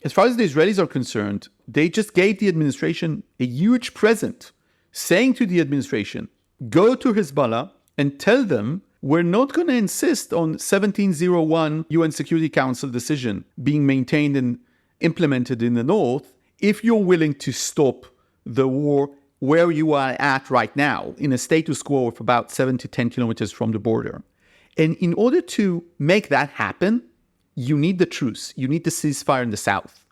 as far as the Israelis are concerned, they just gave the administration a huge present, saying to the administration, go to Hezbollah and tell them we're not going to insist on 1701 UN Security Council decision being maintained and implemented in the north if you're willing to stop the war where you are at right now, in a status quo of about 7 to 10 kilometers from the border. And in order to make that happen, you need the truce. You need the ceasefire in the south,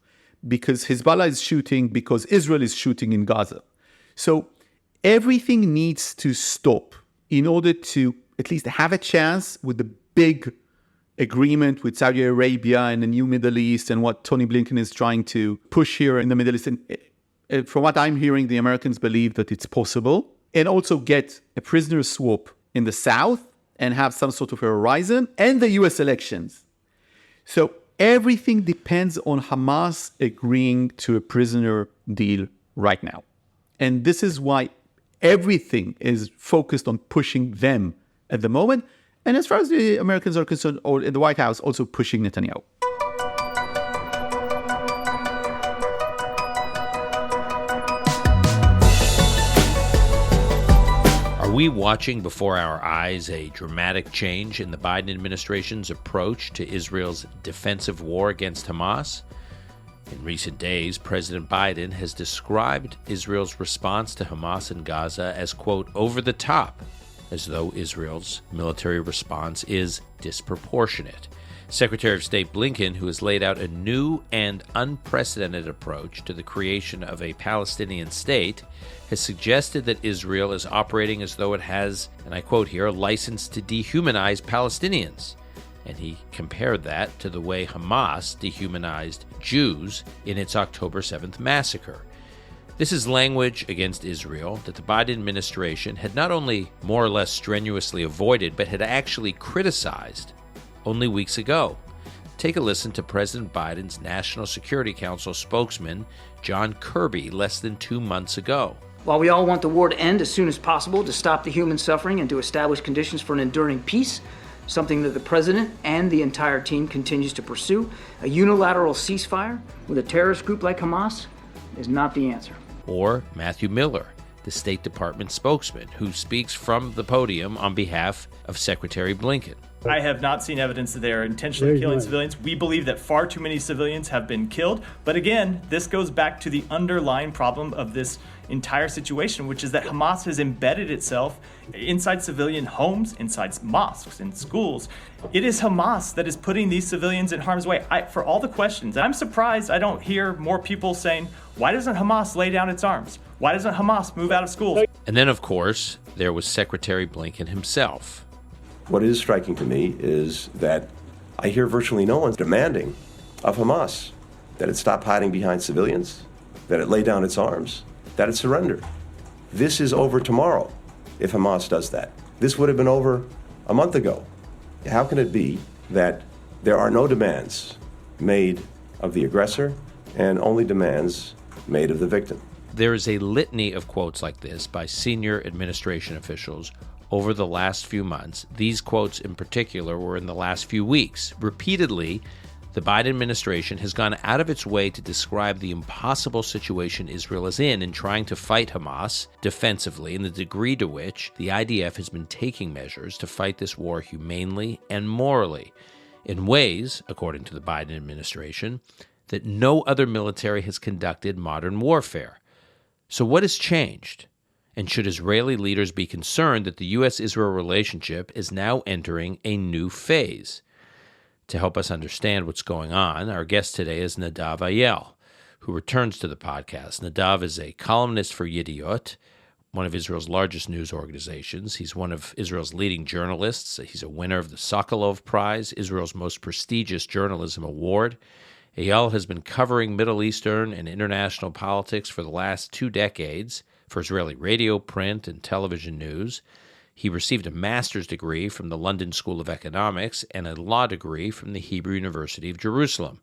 because Hezbollah is shooting, because Israel is shooting in Gaza. So everything needs to stop in order to at least have a chance with the big agreement with Saudi Arabia and the new Middle East and what Tony Blinken is trying to push here in the Middle East. And from what I'm hearing, the Americans believe that it's possible, and also get a prisoner swap in the south and have some sort of a horizon, and the US elections. So everything depends on Hamas agreeing to a prisoner deal right now. And this is why everything is focused on pushing them at the moment. And as far as the Americans are concerned, or in the White House, also pushing Netanyahu. Are we watching before our eyes a dramatic change in the Biden administration's approach to Israel's defensive war against Hamas? In recent days, President Biden has described Israel's response to Hamas in Gaza as, quote, over the top, as though Israel's military response is disproportionate. Secretary of State Blinken, who has laid out a new and unprecedented approach to the creation of a Palestinian state, has suggested that Israel is operating as though it has, and I quote here, a license to dehumanize Palestinians. And he compared that to the way Hamas dehumanized Jews in its October 7th massacre. This is language against Israel that the Biden administration had not only more or less strenuously avoided, but had actually criticized only weeks ago. Take a listen to President Biden's National Security Council spokesman, John Kirby, less than 2 months ago. While we all want the war to end as soon as possible to stop the human suffering and to establish conditions for an enduring peace, something that the president and the entire team continues to pursue, a unilateral ceasefire with a terrorist group like Hamas is not the answer. Or Matthew Miller, the State Department spokesman, who speaks from the podium on behalf of Secretary Blinken. I have not seen evidence that they are intentionally killing civilians. We believe that far too many civilians have been killed. But again, this goes back to the underlying problem of this entire situation, which is that Hamas has embedded itself inside civilian homes, inside mosques and schools. It is Hamas that is putting these civilians in harm's way. For all the questions, I'm surprised I don't hear more people saying, why doesn't Hamas lay down its arms? Why doesn't Hamas move out of schools? And then, of course, there was Secretary Blinken himself. What is striking to me is that I hear virtually no one demanding of Hamas that it stop hiding behind civilians, that it lay down its arms, that it surrender. This is over tomorrow if Hamas does that. This would have been over a month ago. How can it be that there are no demands made of the aggressor and only demands made of the victim? There is a litany of quotes like this by senior administration officials over the last few months. These quotes in particular were in the last few weeks. Repeatedly, the Biden administration has gone out of its way to describe the impossible situation Israel is in trying to fight Hamas defensively, and the degree to which the IDF has been taking measures to fight this war humanely and morally, in ways, according to the Biden administration, that no other military has conducted modern warfare. So what has changed? And should Israeli leaders be concerned that the U.S.-Israel relationship is now entering a new phase? To help us understand what's going on, our guest today is Nadav Eyal, who returns to the podcast. Nadav is a columnist for Yediiot, one of Israel's largest news organizations. He's one of Israel's leading journalists. He's a winner of the Sokolov Prize, Israel's most prestigious journalism award. Eyal has been covering Middle Eastern and international politics for the last 2 decades for Israeli radio, print, and television news. He received a master's degree from the London School of Economics and a law degree from the Hebrew University of Jerusalem.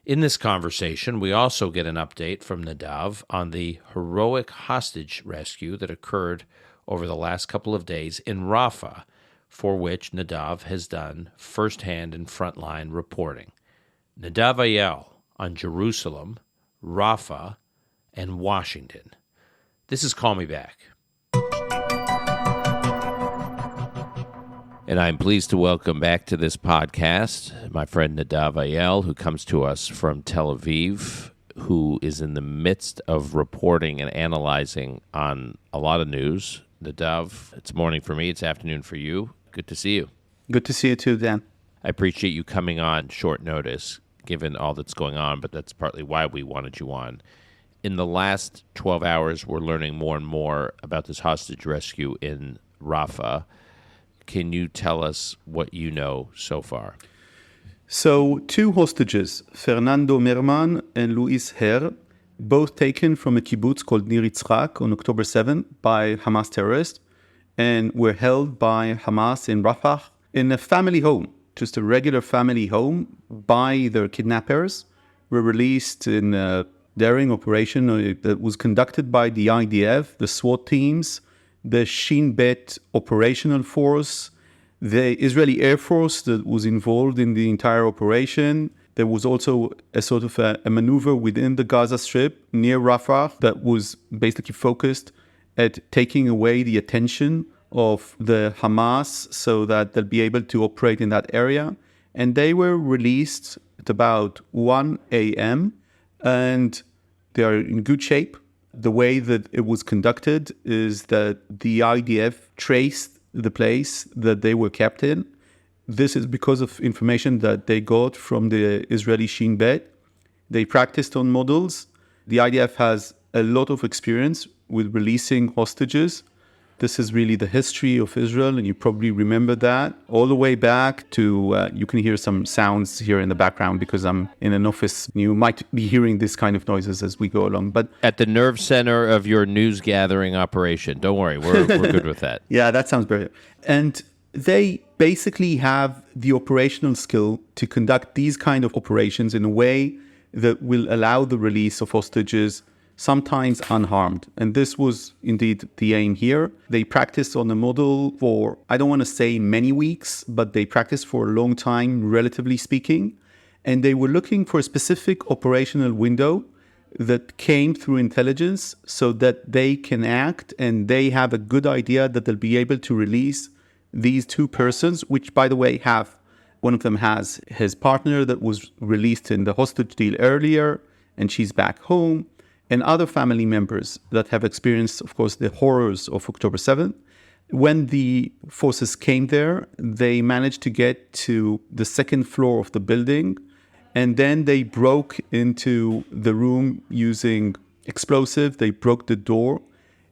In this conversation, we also get an update from Nadav on the heroic hostage rescue that occurred over the last couple of days in Rafah, for which Nadav has done firsthand and frontline reporting. Nadav Eyal on Jerusalem, Rafah, and Washington. This is Call Me Back. And I'm pleased to welcome back to this podcast my friend Nadav Eyal, who comes to us from Tel Aviv, who is in the midst of reporting and analyzing on a lot of news. Nadav, it's morning for me, it's afternoon for you. Good to see you. Good to see you too, Dan. I appreciate you coming on short notice, given all that's going on, but that's partly why we wanted you on. In the last 12 hours, we're learning more and more about this hostage rescue in Rafah. Can you tell us what you know so far? So, two hostages, Fernando Merman and Luis Her, both taken from a kibbutz called Nir Yitzchak on October 7th by Hamas terrorists, and were held by Hamas in Rafah in a family home, just a regular family home, by their kidnappers. Were released in a daring operation that was conducted by the IDF, the SWAT teams, the Shin Bet operational force, the Israeli Air Force that was involved in the entire operation. There was also a sort of a maneuver within the Gaza Strip near Rafah that was basically focused at taking away the attention of the Hamas so that they'll be able to operate in that area. And they were released at about 1 a.m. and they are in good shape. The way that it was conducted is that the IDF traced the place that they were kept in. This is because of information that they got from the Israeli Shin Bet. They practiced on models. The IDF has a lot of experience with releasing hostages. This is really the history of Israel, and you probably remember that all the way back to, you can hear some sounds here in the background because I'm in an office. You might be hearing this kind of noises as we go along. But at the nerve center of your news gathering operation. Don't worry, we're good with that. Yeah, that sounds brilliant. And they basically have the operational skill to conduct these kind of operations in a way that will allow the release of hostages sometimes unharmed. And this was indeed the aim here. They practiced on the model for, I don't want to say many weeks, but they practiced for a long time, relatively speaking. And they were looking for a specific operational window that came through intelligence so that they can act and they have a good idea that they'll be able to release these two persons, which, by the way, one of them has his partner that was released in the hostage deal earlier, and she's back home, and other family members that have experienced, of course, the horrors of October 7th. When the forces came there, they managed to get to the second floor of the building, and then they broke into the room using explosive. They broke the door.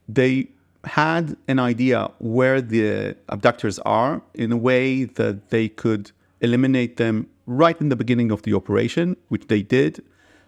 They had an idea where the abductors are in a way that they could eliminate them right in the beginning of the operation, which they did.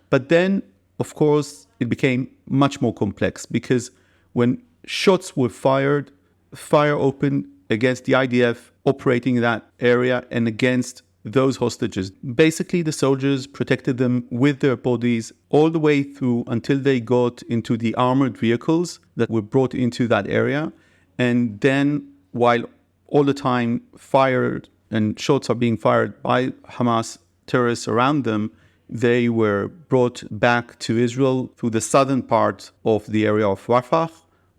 But then, of course, it became much more complex because when shots were fired, fire opened against the IDF operating in that area and against those hostages. Basically, the soldiers protected them with their bodies all the way through until they got into the armored vehicles that were brought into that area. And then, while all the time fired and shots are being fired by Hamas terrorists around them, they were brought back to Israel through the southern part of the area of Rafah.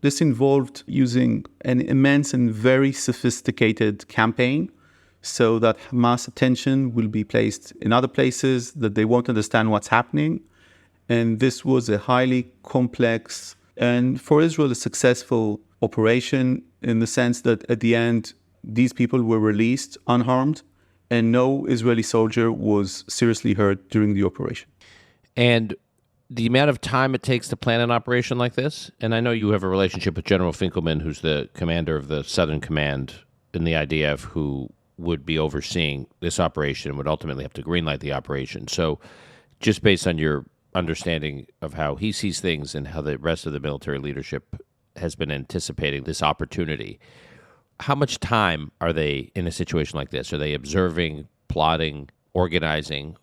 This involved using an immense and very sophisticated campaign so that Hamas attention will be placed in other places that they won't understand what's happening. And this was a highly complex and, for Israel, a successful operation in the sense that at the end, these people were released unharmed and no Israeli soldier was seriously hurt during the operation. And the amount of time it takes to plan an operation like this, and I know you have a relationship with General Finkelman, who's the commander of the Southern Command in the IDF, who would be overseeing this operation and would ultimately have to greenlight the operation. So just based on your understanding of how he sees things and how the rest of the military leadership has been anticipating this opportunity, how much time are they in a situation like this? Are they observing, plotting, organizing,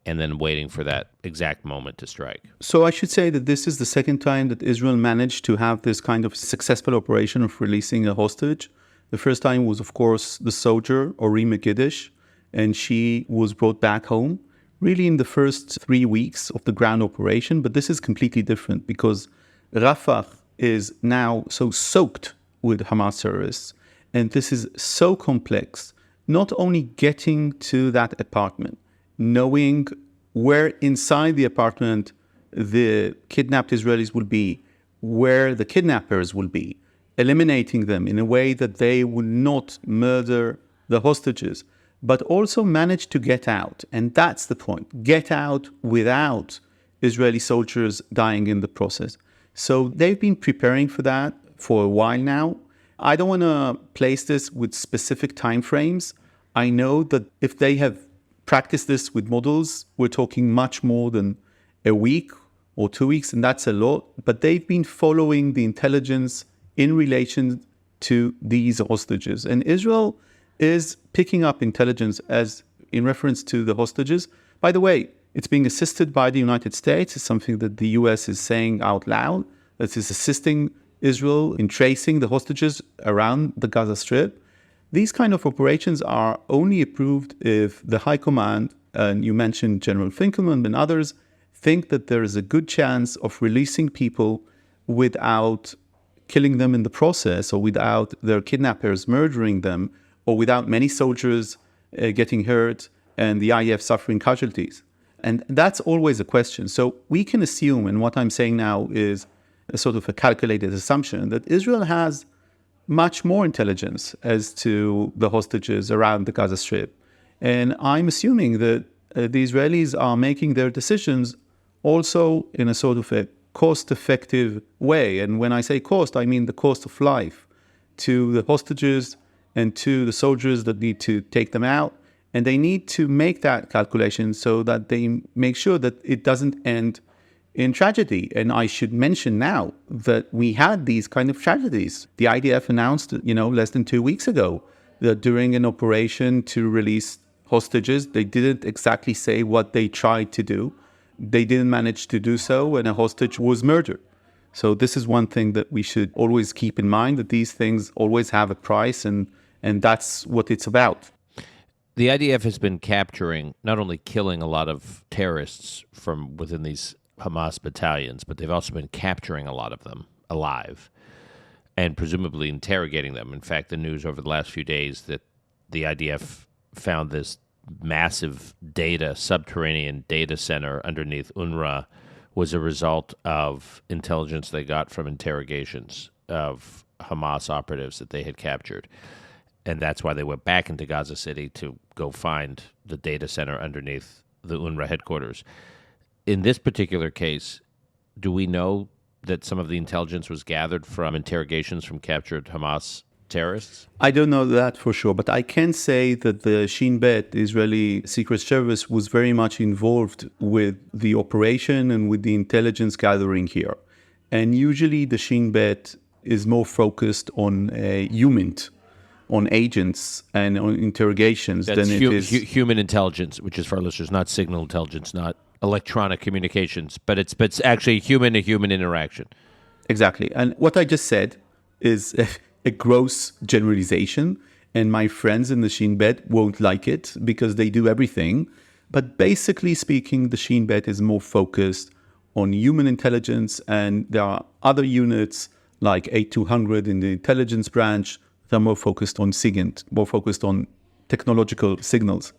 and then waiting for that exact moment to strike? So I should say that this is the second time that Israel managed to have this kind of successful operation of releasing a hostage. The first time was, of course, the soldier, Ori Megidish, and she was brought back home. really in the first 3 weeks of the ground operation, but this is completely different because Rafah is now so soaked with Hamas terrorists, and this is so complex. Not only getting to that apartment, knowing where inside the apartment the kidnapped Israelis will be, where the kidnappers will be, eliminating them in a way that they will not murder the hostages, but also manage to get out. And that's the point. Get out without Israeli soldiers dying in the process. So they've been preparing for that for a while now. I don't want to place this with specific timeframes. I know that if they have practiced this with models, we're talking much more than a week or 2 weeks, and that's a lot. But they've been following the intelligence in relation to these hostages. And Israel is picking up intelligence as in reference to the hostages. By the way, it's being assisted by the United States. It's something that the US is saying out loud. That is assisting Israel in tracing the hostages around the Gaza Strip. These kind of operations are only approved if the High Command, and you mentioned General Finkelman and others, think that there is a good chance of releasing people without killing them in the process, or without their kidnappers murdering them, or without many soldiers getting hurt and the IDF suffering casualties. And that's always a question. So we can assume, and what I'm saying now is a sort of a calculated assumption, that Israel has much more intelligence as to the hostages around the Gaza Strip. And I'm assuming that the Israelis are making their decisions also in a sort of a cost-effective way. And when I say cost, I mean the cost of life to the hostages and to the soldiers that need to take them out. And they need to make that calculation so that they make sure that it doesn't end in tragedy. And I should mention now that we had these kind of tragedies. The IDF announced, less than 2 weeks ago that during an operation to release hostages, they didn't exactly say what they tried to do. They didn't manage to do so, and a hostage was murdered. So this is one thing that we should always keep in mind, that these things always have a price, and that's what it's about. The IDF has been capturing, not only killing a lot of terrorists from within these Hamas battalions, but they've also been capturing a lot of them alive and presumably interrogating them. In fact, the news over the last few days that the IDF found this massive subterranean data center underneath UNRWA was a result of intelligence they got from interrogations of Hamas operatives that they had captured. And that's why they went back into Gaza City to go find the data center underneath the UNRWA headquarters. In this particular case, do we know that some of the intelligence was gathered from interrogations from captured Hamas terrorists? I don't know that for sure, but I can say that the Shin Bet, the Israeli Secret Service, was very much involved with the operation and with the intelligence gathering here. And usually the Shin Bet is more focused on on agents and on interrogations than it is human intelligence, which is for our listeners, not signal intelligence, not electronic communications, but it's actually human-to-human interaction. Exactly. And what I just said is a gross generalization, and my friends in the Shin Bet won't like it because they do everything. But basically speaking, the Shin Bet is more focused on human intelligence, and there are other units like 8200 in the intelligence branch that are more focused on SIGINT, more focused on technological signals.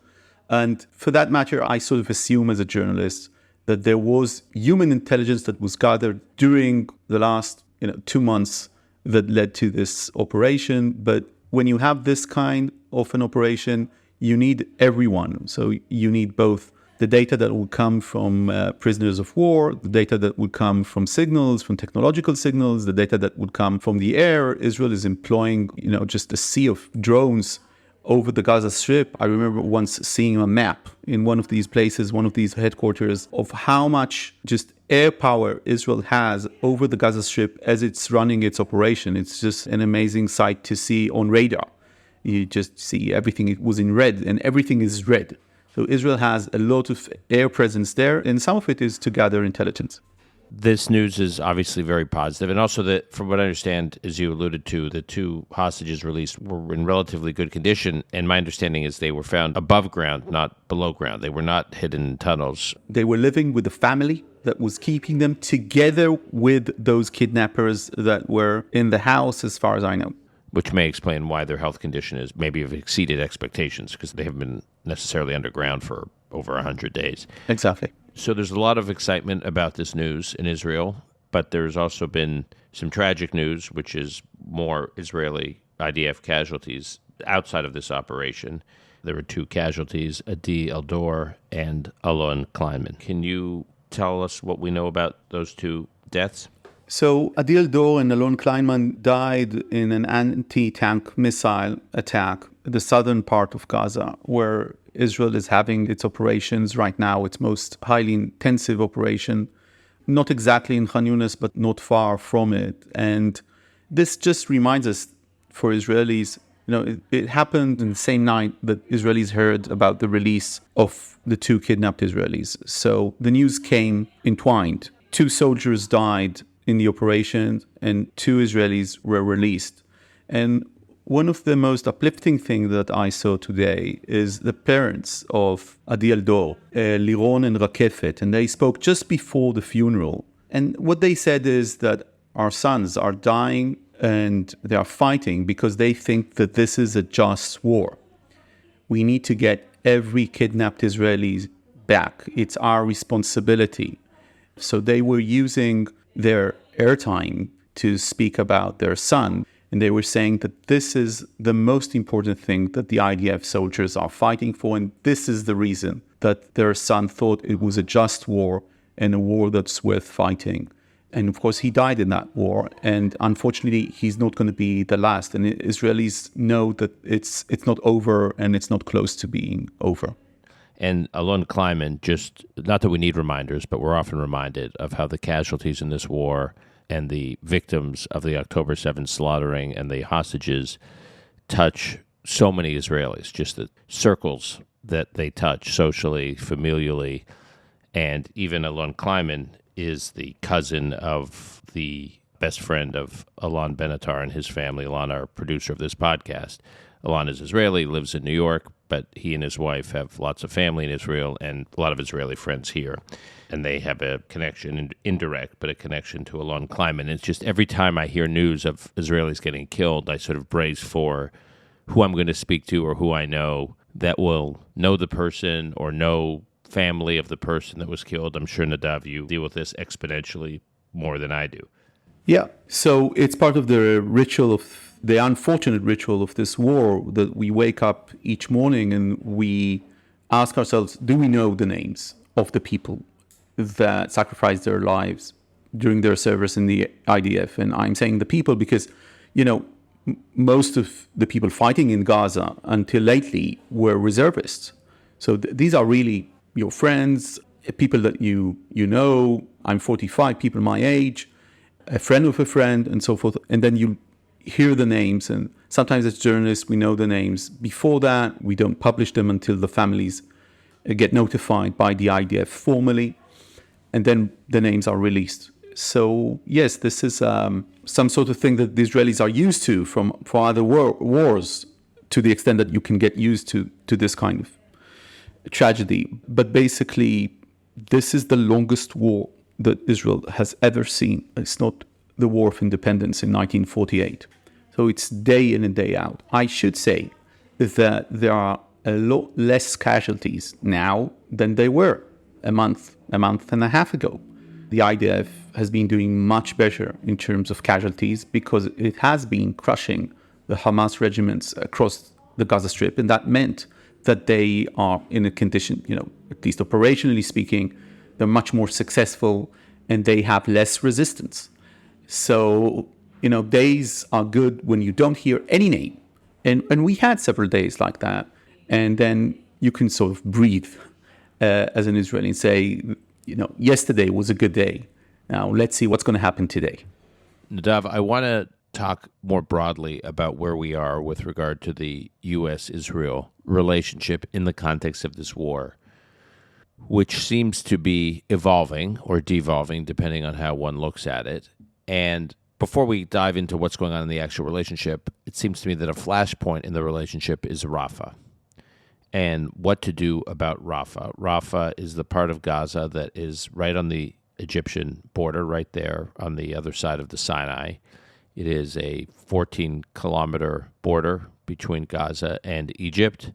And for that matter, I sort of assume as a journalist that there was human intelligence that was gathered during the last 2 months that led to this operation. But when you have this kind of an operation, you need everyone. So you need both the data that will come from prisoners of war, the data that will come from signals, from technological signals, the data that would come from the air. Israel is employing, just a sea of drones over the Gaza Strip. I remember once seeing a map in one of these places, one of these headquarters, of how much just air power Israel has over the Gaza Strip as it's running its operation. It's just an amazing sight to see on radar. You just see everything. It was in red, and everything is red. So Israel has a lot of air presence there, and some of it is to gather intelligence. This news is obviously very positive, and also that, from what I understand, as you alluded to, the two hostages released were in relatively good condition, and my understanding is they were found above ground, not below ground. They were not hidden in tunnels. They were living with the family that was keeping them together with those kidnappers that were in the house, as far as I know. Which may explain why their health condition is maybe have exceeded expectations, because they haven't been necessarily underground for over 100 days. Exactly. So there's a lot of excitement about this news in Israel, but there's also been some tragic news, which is more Israeli IDF casualties outside of this operation. There were two casualties, Adi Eldor and Alon Kleinman. Can you tell us what we know about those two deaths? So Adi Eldor and Alon Kleinman died in an anti-tank missile attack in the southern part of Gaza, where Israel is having its operations right now, its most highly intensive operation, not exactly in Khan Yunis, but not far from it. And this just reminds us, for Israelis, it happened in the same night that Israelis heard about the release of the two kidnapped Israelis. So the news came entwined. 2 soldiers died in the operation and 2 Israelis were released. And one of the most uplifting things that I saw today is the parents of Adi Eldor, Liron and Rakefet, and they spoke just before the funeral. And what they said is that our sons are dying and they are fighting because they think that this is a just war. We need to get every kidnapped Israeli back. It's our responsibility. So they were using their airtime to speak about their son. And they were saying that this is the most important thing that the IDF soldiers are fighting for. And this is the reason that their son thought it was a just war and a war that's worth fighting. And of course, he died in that war. And unfortunately, he's not going to be the last. And Israelis know that it's not over and it's not close to being over. And Alon Kleinman, just not that we need reminders, but we're often reminded of how the casualties in this war and the victims of the October 7th slaughtering and the hostages touch so many Israelis, just the circles that they touch socially, familially. And even Alon Kleinman is the cousin of the best friend of Alon Benatar and his family. Alon, our producer of this podcast. Alon is Israeli, lives in New York, but he and his wife have lots of family in Israel and a lot of Israeli friends here. And they have a connection, indirect, but a connection to Alon Kleinman. It's just every time I hear news of Israelis getting killed, I sort of brace for who I'm going to speak to or who I know that will know the person or know family of the person that was killed. I'm sure, Nadav, you deal with this exponentially more than I do. Yeah, so it's part of the ritual of the unfortunate ritual of this war that we wake up each morning and we ask ourselves, do we know the names of the people that sacrificed their lives during their service in the IDF? And I'm saying the people because, most of the people fighting in Gaza until lately were reservists. So these are really your friends, people that you know. I'm 45, people my age, a friend of a friend, and so forth. And then you hear the names, and sometimes as journalists we know the names. Before that, we don't publish them until the families get notified by the IDF formally, and then the names are released. So yes, this is some sort of thing that the Israelis are used to from other wars, to the extent that you can get used to this kind of tragedy. But basically, this is the longest war that Israel has ever seen. It's not the War of Independence in 1948. So it's day in and day out. I should say that there are a lot less casualties now than they were a month and a half ago. The IDF has been doing much better in terms of casualties because it has been crushing the Hamas regiments across the Gaza Strip, and that meant that they are in a condition, at least operationally speaking, they're much more successful and they have less resistance. So, days are good when you don't hear any name. And we had several days like that. And then you can sort of breathe as an Israeli and say, yesterday was a good day. Now let's see what's going to happen today. Nadav, I want to talk more broadly about where we are with regard to the U.S.-Israel relationship in the context of this war. which seems to be evolving or devolving, depending on how one looks at it. And before we dive into what's going on in the actual relationship, it seems to me that a flashpoint in the relationship is Rafah and what to do about Rafah. Rafah is the part of Gaza that is right on the Egyptian border, right there on the other side of the Sinai. It is a 14-kilometer border between Gaza and Egypt.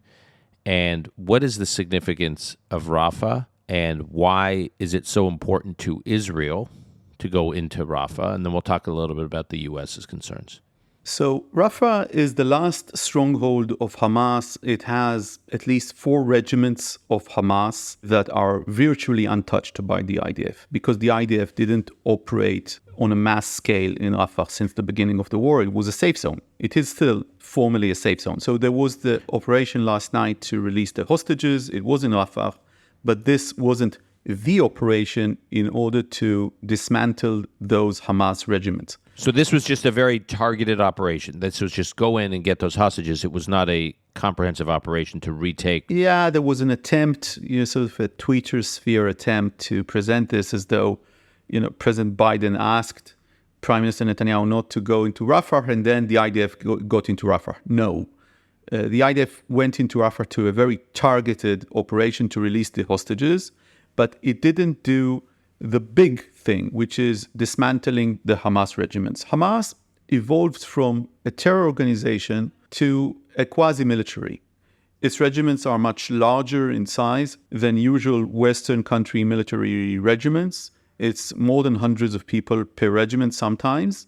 And what is the significance of Rafah, and why is it so important to Israel to go into Rafah? And then we'll talk a little bit about the U.S.'s concerns. So Rafah is the last stronghold of Hamas. It has at least 4 regiments of Hamas that are virtually untouched by the IDF, because the IDF didn't operate on a mass scale in Rafah since the beginning of the war. It was a safe zone. It is still formally a safe zone. So there was the operation last night to release the hostages. It was in Rafah, but this wasn't the operation in order to dismantle those Hamas regiments. So this was just a very targeted operation. This was just go in and get those hostages. It was not a comprehensive operation to retake. Yeah, there was an attempt, sort of a Twitter sphere attempt to present this as though, President Biden asked Prime Minister Netanyahu not to go into Rafah, and then the IDF got into Rafah. No. The IDF went into Rafah to a very targeted operation to release the hostages, but it didn't do the big thing, which is dismantling the Hamas regiments. Hamas evolved from a terror organization to a quasi-military. Its regiments are much larger in size than usual Western country military regiments. It's more than hundreds of people per regiment sometimes.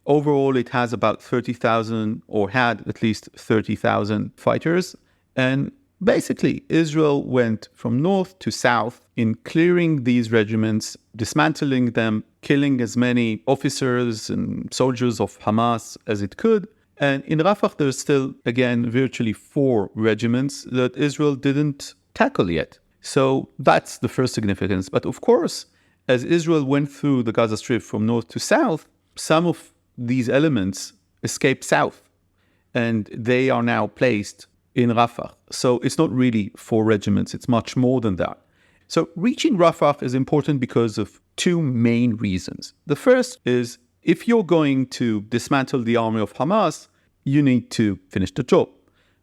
Overall, it has about 30,000, or had at least 30,000 fighters. And basically, Israel went from north to south in clearing these regiments, dismantling them, killing as many officers and soldiers of Hamas as it could. And in Rafah, there's still, again, virtually 4 regiments that Israel didn't tackle yet. So that's the first significance. But of course, as Israel went through the Gaza Strip from north to south, some of these elements escaped south, and they are now placed in Rafah. So it's not really 4 regiments, it's much more than that. So reaching Rafah is important because of 2 main reasons. The first is, if you're going to dismantle the army of Hamas, you need to finish the job.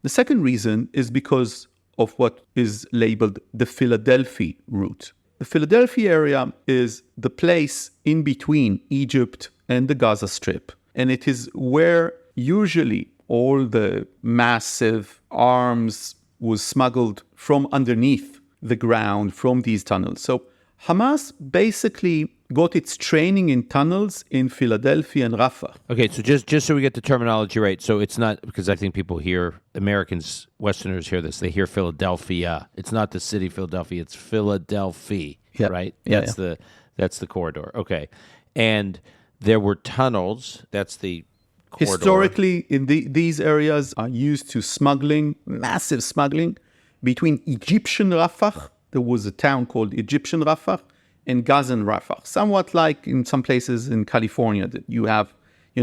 The second reason is because of what is labeled the Philadelphia route. The Philadelphia area is the place in between Egypt and the Gaza Strip, and it is where usually all the massive arms was smuggled from underneath the ground from these tunnels. So Hamas basically got its training in tunnels in Philadelphia and Rafah. Okay, so just so we get the terminology right, so it's not, because I think people hear, Americans, Westerners hear this, they hear Philadelphia. It's not the city Philadelphia, it's Philadelphia, right? That's the corridor. Okay. And there were tunnels, that's the corridor. Historically, in these areas are used to smuggling, massive smuggling, between Egyptian Rafah, there was a town called Egyptian Rafah, and Gazan Rafah. Somewhat like in some places in California that you have,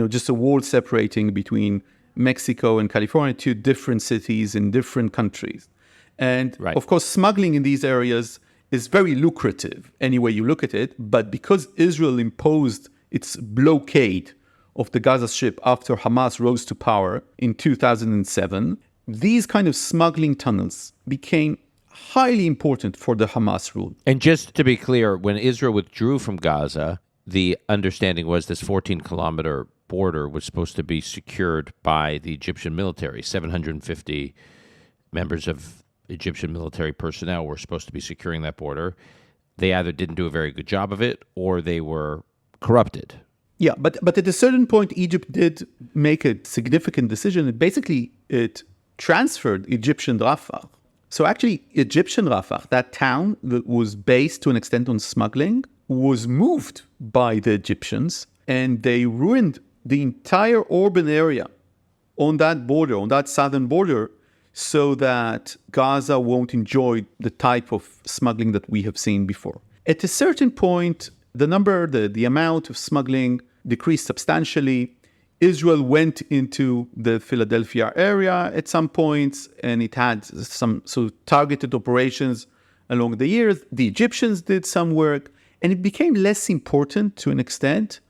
just a wall separating between Mexico and California, 2 different cities in different countries. And of course, smuggling in these areas is very lucrative any way you look at it. But because Israel imposed its blockade of the Gaza Strip after Hamas rose to power in 2007, these kind of smuggling tunnels became highly important for the Hamas rule. And just to be clear, when Israel withdrew from Gaza, the understanding was this 14-kilometer border was supposed to be secured by the Egyptian military. 750 members of Egyptian military personnel were supposed to be securing that border. They either didn't do a very good job of it, or they were corrupted. Yeah, but at a certain point, Egypt did make a significant decision. Basically, it transferred Egyptian Rafah. So actually, Egyptian Rafah, that town that was based to an extent on smuggling, was moved by the Egyptians, and they ruined the entire urban area on that border, on that southern border, so that Gaza won't enjoy the type of smuggling that we have seen before. At a certain point, the amount of smuggling decreased substantially. Israel went into the Philadelphia area at some points, and it had some sort of targeted operations along the years. The Egyptians did some work, and it became less important to an extent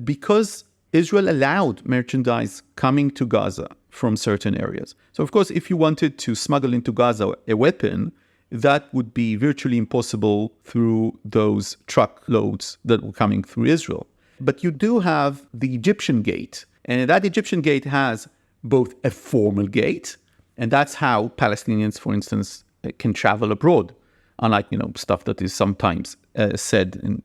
because Israel allowed merchandise coming to Gaza from certain areas. So, of course, if you wanted to smuggle into Gaza a weapon, that would be virtually impossible through those truckloads that were coming through Israel. But you do have the Egyptian gate, and that Egyptian gate has both a formal gate, and that's how Palestinians, for instance, can travel abroad, unlike, stuff that is sometimes said in,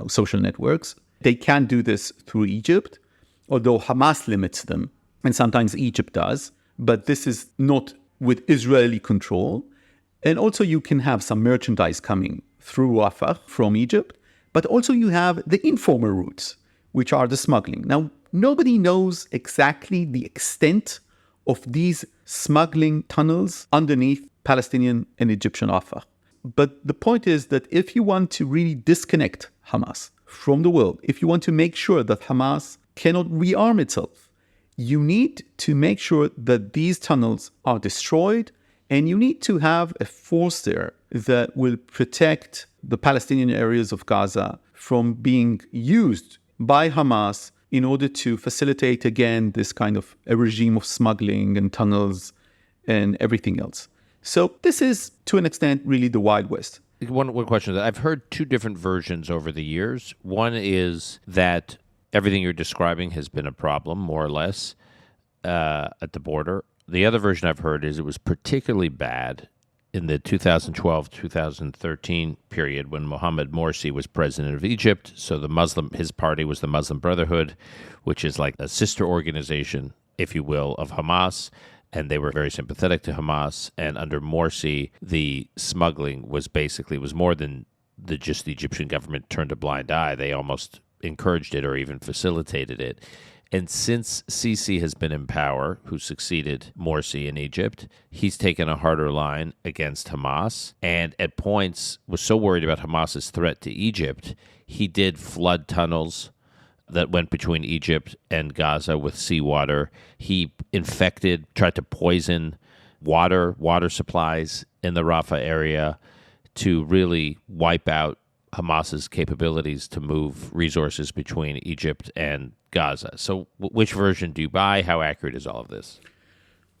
social networks. They can do this through Egypt, although Hamas limits them, and sometimes Egypt does, but this is not with Israeli control. And also you can have some merchandise coming through Rafah from Egypt, but also you have the informal routes, which are the smuggling. Now, nobody knows exactly the extent of these smuggling tunnels underneath Palestinian and Egyptian Rafah. But the point is that if you want to really disconnect Hamas from the world, if you want to make sure that Hamas cannot rearm itself, you need to make sure that these tunnels are destroyed, and you need to have a force there that will protect the Palestinian areas of Gaza from being used by Hamas in order to facilitate, again, this kind of a regime of smuggling and tunnels and everything else. So this is, to an extent, really the Wild West. One question. I've heard two different versions over the years. One is that everything you're describing has been a problem, more or less, at the border. The other version I've heard is it was particularly bad in the 2012-2013 period when Mohammed Morsi was president of Egypt. So his party was the Muslim Brotherhood, which is like a sister organization, if you will, of Hamas. And they were very sympathetic to Hamas. And under Morsi, the smuggling was more than just the Egyptian government turned a blind eye. They almost encouraged it or even facilitated it. And since Sisi has been in power, who succeeded Morsi in Egypt, he's taken a harder line against Hamas, and at points was so worried about Hamas's threat to Egypt, he did flood tunnels that went between Egypt and Gaza with seawater. He tried to poison water supplies in the Rafah area to really wipe out Hamas's capabilities to move resources between Egypt and Gaza. So which version do you buy? How accurate is all of this?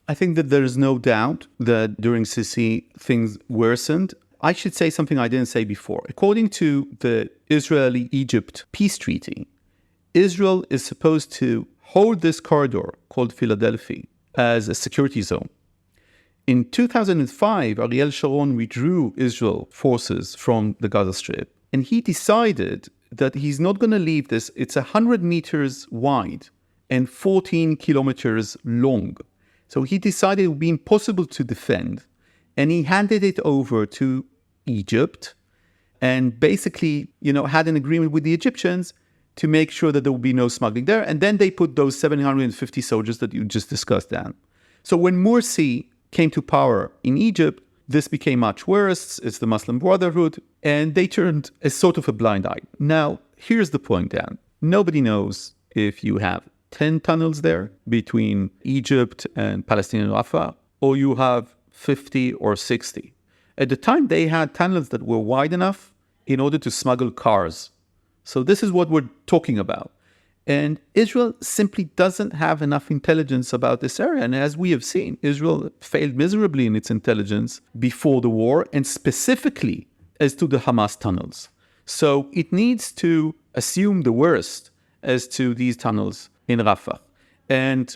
I think that there is no doubt that during Sisi, things worsened. I should say something I didn't say before. According to the Israeli-Egypt peace treaty, Israel is supposed to hold this corridor called Philadelphia as a security zone. In 2005, Ariel Sharon withdrew Israel forces from the Gaza Strip, and he decided that he's not going to leave this. It's 100 meters wide and 14 kilometers long. So he decided it would be impossible to defend, and he handed it over to Egypt and basically, had an agreement with the Egyptians to make sure that there would be no smuggling there. And then they put those 750 soldiers that you just discussed down. So when Morsi came to power in Egypt, this became much worse. It's the Muslim Brotherhood, and they turned a sort of a blind eye. Now, here's the point, Dan. Nobody knows if you have 10 tunnels there between Egypt and Palestinian Rafah, or you have 50 or 60. At the time, they had tunnels that were wide enough in order to smuggle cars. So this is what we're talking about. And Israel simply doesn't have enough intelligence about this area. And as we have seen, Israel failed miserably in its intelligence before the war, and specifically as to the Hamas tunnels. So it needs to assume the worst as to these tunnels in Rafah. And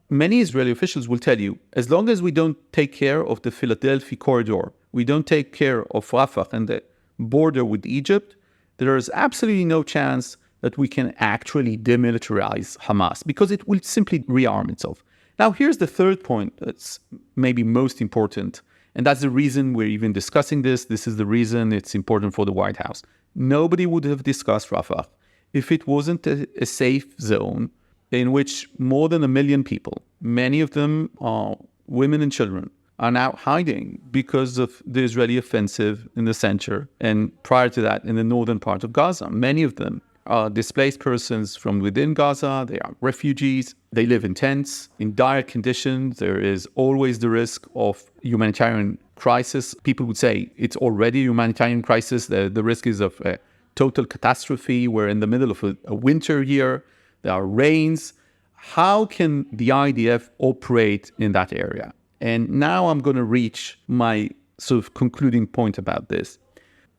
many Israeli officials will tell you, as long as we don't take care of the Philadelphia corridor, we don't take care of Rafah and the border with Egypt, there is absolutely no chance that we can actually demilitarize Hamas, because it will simply rearm itself. Now, here's the third point that's maybe most important, and that's the reason we're even discussing this. This is the reason it's important for the White House. Nobody would have discussed Rafah if it wasn't a safe zone in which more than 1 million people, many of them are women and children, are now hiding because of the Israeli offensive in the center, and prior to that, in the northern part of Gaza. Many of them are displaced persons from within Gaza. They are refugees. They live in tents, in dire conditions. There is always the risk of humanitarian crisis. People would say it's already a humanitarian crisis. The risk is of a total catastrophe. We're in the middle of a winter here. There are rains. How can the IDF operate in that area? And now I'm going to reach my sort of concluding point about this.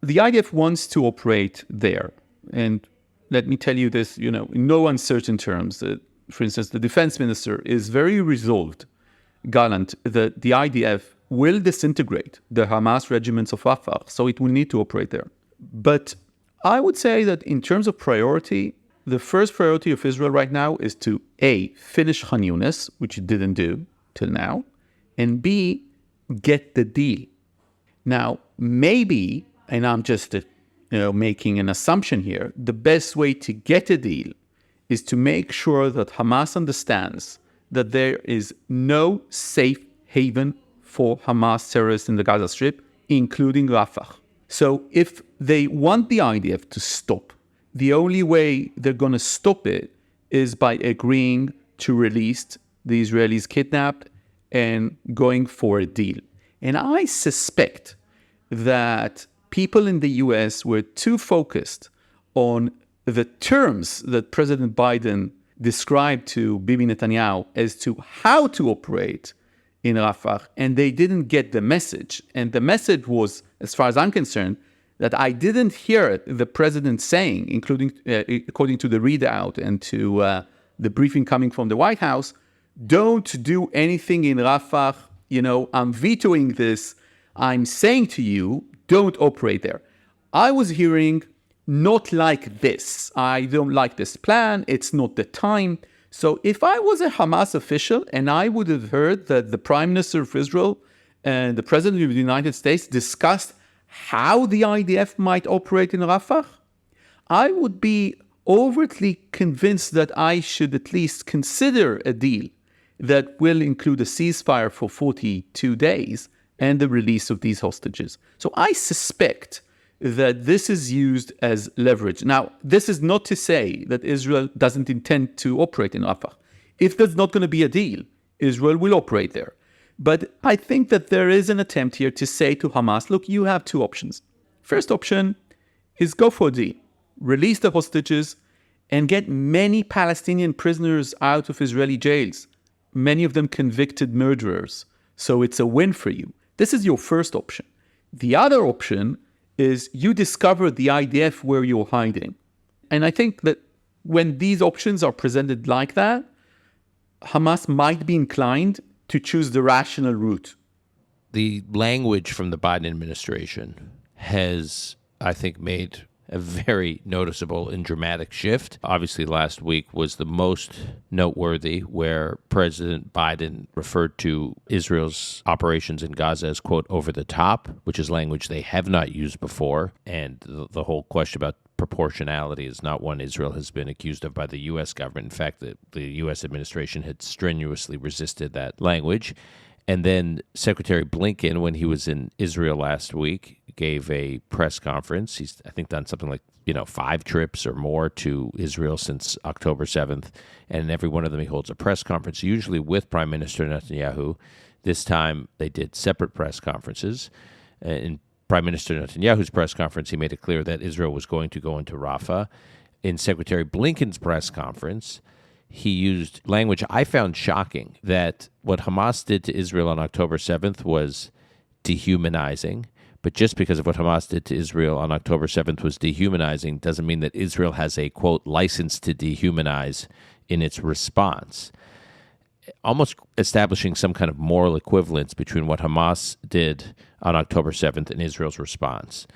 The IDF wants to operate there. And let me tell you this, in no uncertain terms. For instance, the defense minister is very resolved, gallant, that the IDF will disintegrate the Hamas regiments of Rafah, so it will need to operate there. But I would say that in terms of priority, the first priority of Israel right now is to A, finish Khan Yunis, which it didn't do till now, and B, get the deal. Now, maybe, and I'm just making an assumption here, the best way to get a deal is to make sure that Hamas understands that there is no safe haven for Hamas terrorists in the Gaza Strip, including Rafah. So if they want the IDF to stop, the only way they're going to stop it is by agreeing to release the Israelis kidnapped and going for a deal. And I suspect that people in the US were too focused on the terms that President Biden described to Bibi Netanyahu as to how to operate in Rafah, and they didn't get the message. And the message was, as far as I'm concerned, that I didn't hear the president saying, including according to the readout and to the briefing coming from the White House, don't do anything in Rafah. I'm vetoing this. I'm saying to you, don't operate there. I was hearing, not like this. I don't like this plan. It's not the time. So if I was a Hamas official and I would have heard that the Prime Minister of Israel and the President of the United States discussed how the IDF might operate in Rafah, I would be overtly convinced that I should at least consider a deal that will include a ceasefire for 42 days and the release of these hostages. So I suspect that this is used as leverage. Now, this is not to say that Israel doesn't intend to operate in Rafah. If there's not going to be a deal, Israel will operate there. But I think that there is an attempt here to say to Hamas, look, you have two options. First option is go for a deal, release the hostages, and get many Palestinian prisoners out of Israeli jails, many of them convicted murderers. So it's a win for you. This is your first option. The other option is you discover the IDF where you're hiding. And I think that when these options are presented like that, Hamas might be inclined to choose the rational route. The language from the Biden administration has, I think, made a very noticeable and dramatic shift. Obviously, last week was the most noteworthy, where President Biden referred to Israel's operations in Gaza as, quote, over the top, which is language they have not used before. And the whole question about proportionality is not one Israel has been accused of by the U.S. government. In fact, the U.S. administration had strenuously resisted that language. And then Secretary Blinken, when he was in Israel last week, gave a press conference. He's, I think, done something like, 5 trips or more to Israel since October 7th. And every one of them he holds a press conference, usually with Prime Minister Netanyahu. This time they did separate press conferences. In Prime Minister Netanyahu's press conference, he made it clear that Israel was going to go into Rafah. In Secretary Blinken's press conference, he used language I found shocking, that what Hamas did to Israel on October 7th was dehumanizing. But just because of what Hamas did to Israel on October 7th was dehumanizing doesn't mean that Israel has a, quote, license to dehumanize in its response. Almost establishing some kind of moral equivalence between what Hamas did on October 7th and Israel's response.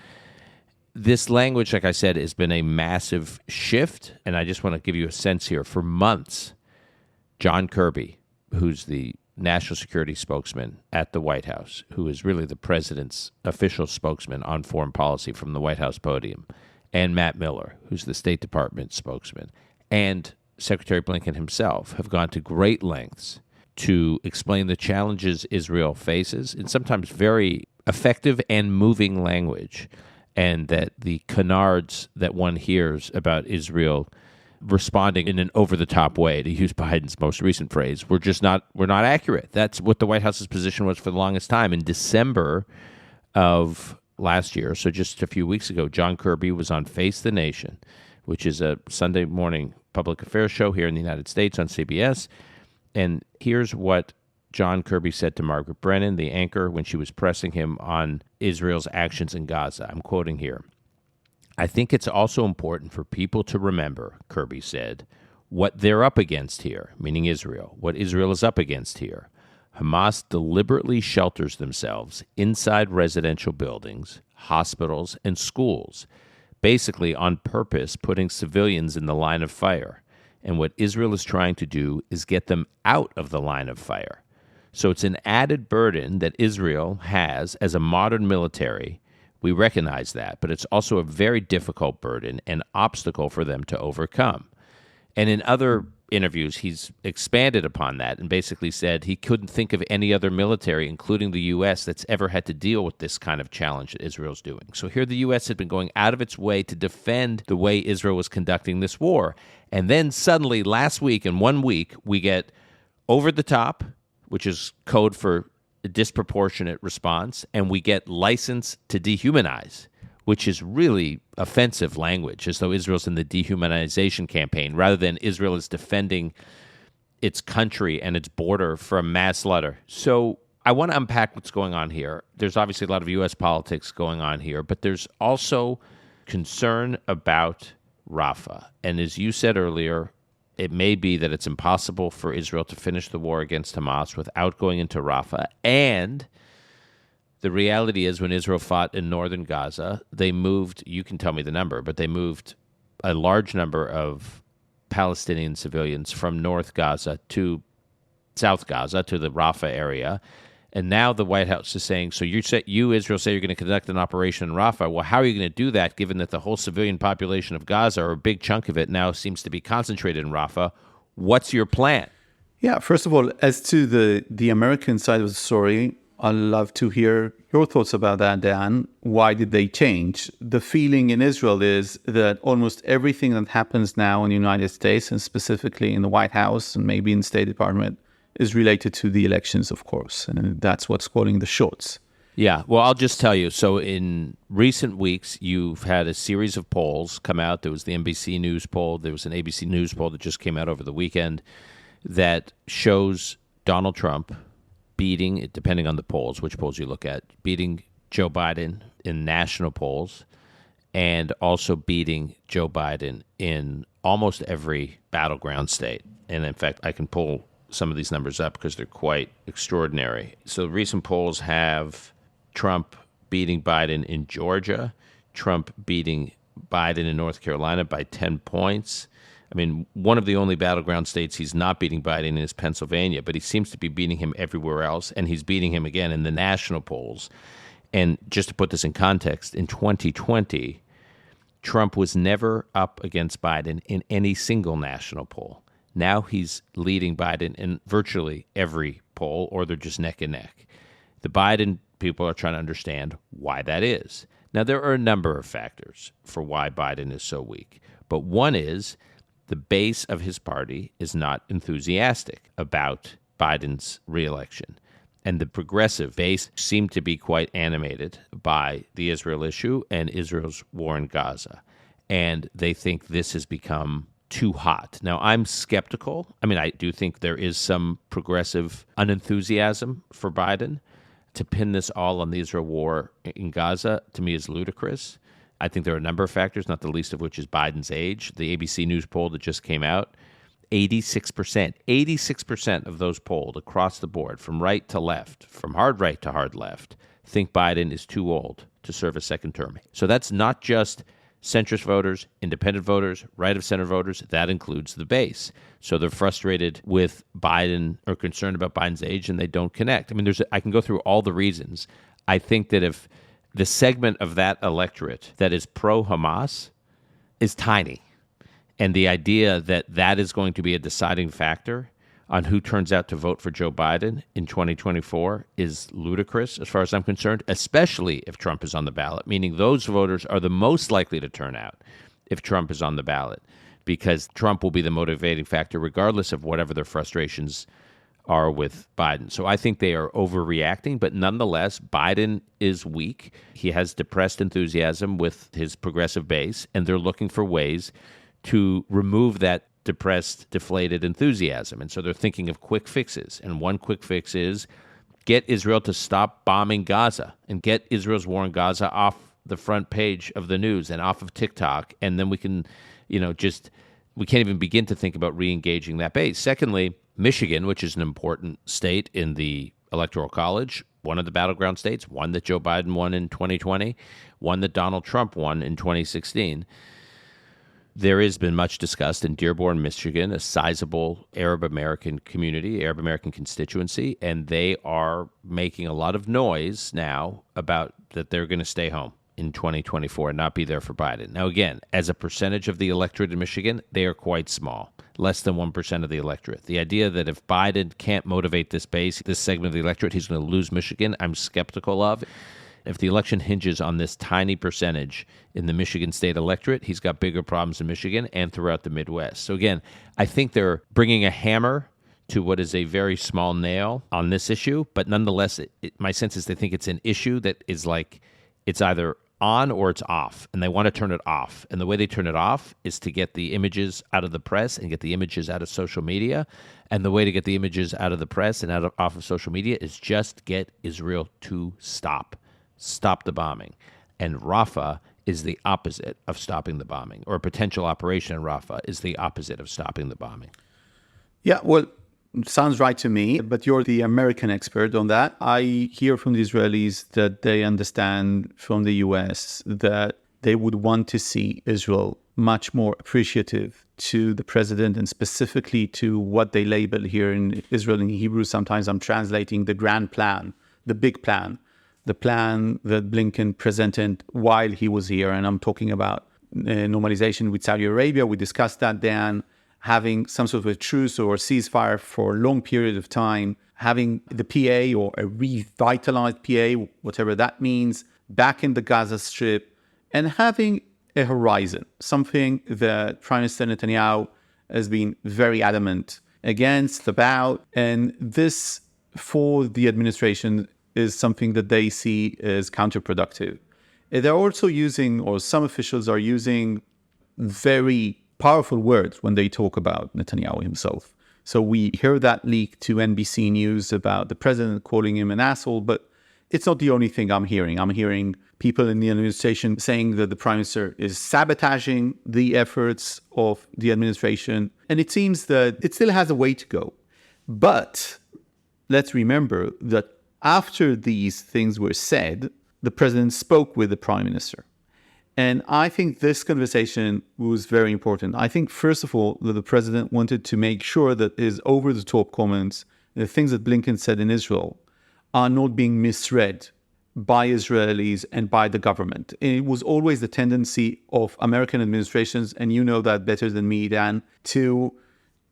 This language, like I said, has been a massive shift, and I just want to give you a sense here. For months, John Kirby, who's the national security spokesman at the White House, who is really the president's official spokesman on foreign policy from the White House podium, and Matt Miller, who's the State Department spokesman, and Secretary Blinken himself have gone to great lengths to explain the challenges Israel faces in sometimes very effective and moving language, and that the canards that one hears about Israel responding in an over-the-top way, to use Biden's most recent phrase. We're not accurate. That's what the White House's position was for the longest time. In December of last year, so just a few weeks ago, John Kirby was on Face the Nation, which is a Sunday morning public affairs show here in the United States on CBS. And here's what John Kirby said to Margaret Brennan, the anchor, when she was pressing him on Israel's actions in Gaza. I'm quoting here. "I think it's also important for people to remember," Kirby said, "what they're up against here," meaning Israel, what Israel is up against here. Hamas deliberately shelters themselves inside residential buildings, hospitals, and schools, basically on purpose putting civilians in the line of fire. And what Israel is trying to do is get them out of the line of fire. So it's an added burden that Israel has as a modern military. We recognize that, but it's also a very difficult burden and obstacle for them to overcome. And in other interviews, he's expanded upon that and basically said he couldn't think of any other military, including the U.S., that's ever had to deal with this kind of challenge that Israel's doing. So here the U.S. had been going out of its way to defend the way Israel was conducting this war. And then suddenly, last week, in 1 week, we get over the top, which is code for a disproportionate response, and we get license to dehumanize, which is really offensive language, as though Israel's in the dehumanization campaign, rather than Israel is defending its country and its border from mass slaughter. So I want to unpack what's going on here. There's obviously a lot of U.S. politics going on here, but there's also concern about Rafah. And as you said earlier, it may be that it's impossible for Israel to finish the war against Hamas without going into Rafah. And the reality is, when Israel fought in northern Gaza, they moved, you can tell me the number, but they moved a large number of Palestinian civilians from North Gaza to South Gaza, to the Rafah area. And now the White House is saying, so you, Israel, say you're going to conduct an operation in Rafah. Well, how are you going to do that, given that the whole civilian population of Gaza, or a big chunk of it, now seems to be concentrated in Rafah? What's your plan? Yeah, first of all, as to the American side of the story, I'd love to hear your thoughts about that, Dan. Why did they change? The feeling in Israel is that almost everything that happens now in the United States, and specifically in the White House and maybe in the State Department, is related to the elections, of course. And that's what's calling the shots. Yeah, well, I'll just tell you. So in recent weeks, you've had a series of polls come out. There was the NBC News poll. There was an ABC News poll that just came out over the weekend that shows Donald Trump beating, depending on the polls, which polls you look at, beating Joe Biden in national polls, and also beating Joe Biden in almost every battleground state. And in fact, I can pull some of these numbers up because they're quite extraordinary. So recent polls have Trump beating Biden in Georgia, Trump beating Biden in North Carolina by 10 points. I mean, one of the only battleground states he's not beating Biden is Pennsylvania, but he seems to be beating him everywhere else, and he's beating him again in the national polls. And just to put this in context, in 2020, Trump was never up against Biden in any single national poll. Now he's leading Biden in virtually every poll, or they're just neck and neck. The Biden people are trying to understand why that is. Now, there are a number of factors for why Biden is so weak, but one is the base of his party is not enthusiastic about Biden's reelection. And the progressive base seem to be quite animated by the Israel issue and Israel's war in Gaza. And they think this has become too hot. Now, I'm skeptical. I mean, I do think there is some progressive unenthusiasm for Biden. To pin this all on the Israel war in Gaza, to me, is ludicrous. I think there are a number of factors, not the least of which is Biden's age. The ABC News poll that just came out, 86% of those polled across the board, from right to left, from hard right to hard left, think Biden is too old to serve a second term. So that's not just centrist voters, independent voters, right-of-center voters. That includes the base. So they're frustrated with Biden or concerned about Biden's age, and they don't connect. I mean, I can go through all the reasons. I think that if the segment of that electorate that is pro-Hamas is tiny, and the idea that that is going to be a deciding factor on who turns out to vote for Joe Biden in 2024 is ludicrous, as far as I'm concerned, especially if Trump is on the ballot, meaning those voters are the most likely to turn out if Trump is on the ballot. because Trump will be the motivating factor regardless of whatever their frustrations are with Biden. So I think they are overreacting, but nonetheless, Biden is weak. He has depressed enthusiasm with his progressive base, and they're looking for ways to remove that depressed, deflated enthusiasm. And so they're thinking of quick fixes. And one quick fix is get Israel to stop bombing Gaza and get Israel's war in Gaza off the front page of the news and off of TikTok. And then we can, we can't even begin to think about re-engaging that base. Secondly, Michigan, which is an important state in the Electoral College, one of the battleground states, one that Joe Biden won in 2020, one that Donald Trump won in 2016. There has been much discussed in Dearborn, Michigan, a sizable Arab American community, Arab American constituency, and they are making a lot of noise now about that they're going to stay home in 2024 and not be there for Biden. Now, again, as a percentage of the electorate in Michigan, they are quite small, less than 1% of the electorate. The idea that if Biden can't motivate this base, this segment of the electorate, he's going to lose Michigan, I'm skeptical of. If the election hinges on this tiny percentage in the Michigan state electorate, he's got bigger problems in Michigan and throughout the Midwest. So again, I think they're bringing a hammer to what is a very small nail on this issue, but nonetheless, my sense is they think it's an issue that is like it's either on or it's off, and they want to turn it off. And the way they turn it off is to get the images out of the press and get the images out of social media. And the way to get the images out of the press and off of social media is just get Israel to stop the bombing. And Rafah is the opposite of stopping the bombing, or a potential operation in Rafah is the opposite of stopping the bombing. Yeah, well, sounds right to me, but you're the American expert on that. I hear from the Israelis that they understand from the US that they would want to see Israel much more appreciative to the president and specifically to what they label here in Israel in Hebrew. Sometimes I'm translating the grand plan, the big plan, the plan that Blinken presented while he was here. And I'm talking about normalization with Saudi Arabia. We discussed that then. Having some sort of a truce or ceasefire for a long period of time, having the PA or a revitalized PA, whatever that means, back in the Gaza Strip, and having a horizon, something that Prime Minister Netanyahu has been very adamant against, about, and this, for the administration, is something that they see as counterproductive. They're also using, or some officials are using, very powerful words when they talk about Netanyahu himself. So we hear that leak to NBC News about the president calling him an asshole, but it's not the only thing I'm hearing. I'm hearing people in the administration saying that the prime minister is sabotaging the efforts of the administration. And it seems that it still has a way to go. But let's remember that after these things were said, the president spoke with the prime minister. And I think this conversation was very important. I think, first of all, that the president wanted to make sure that his over-the-top comments, the things that Blinken said in Israel, are not being misread by Israelis and by the government. And it was always the tendency of American administrations, and you know that better than me, Dan, to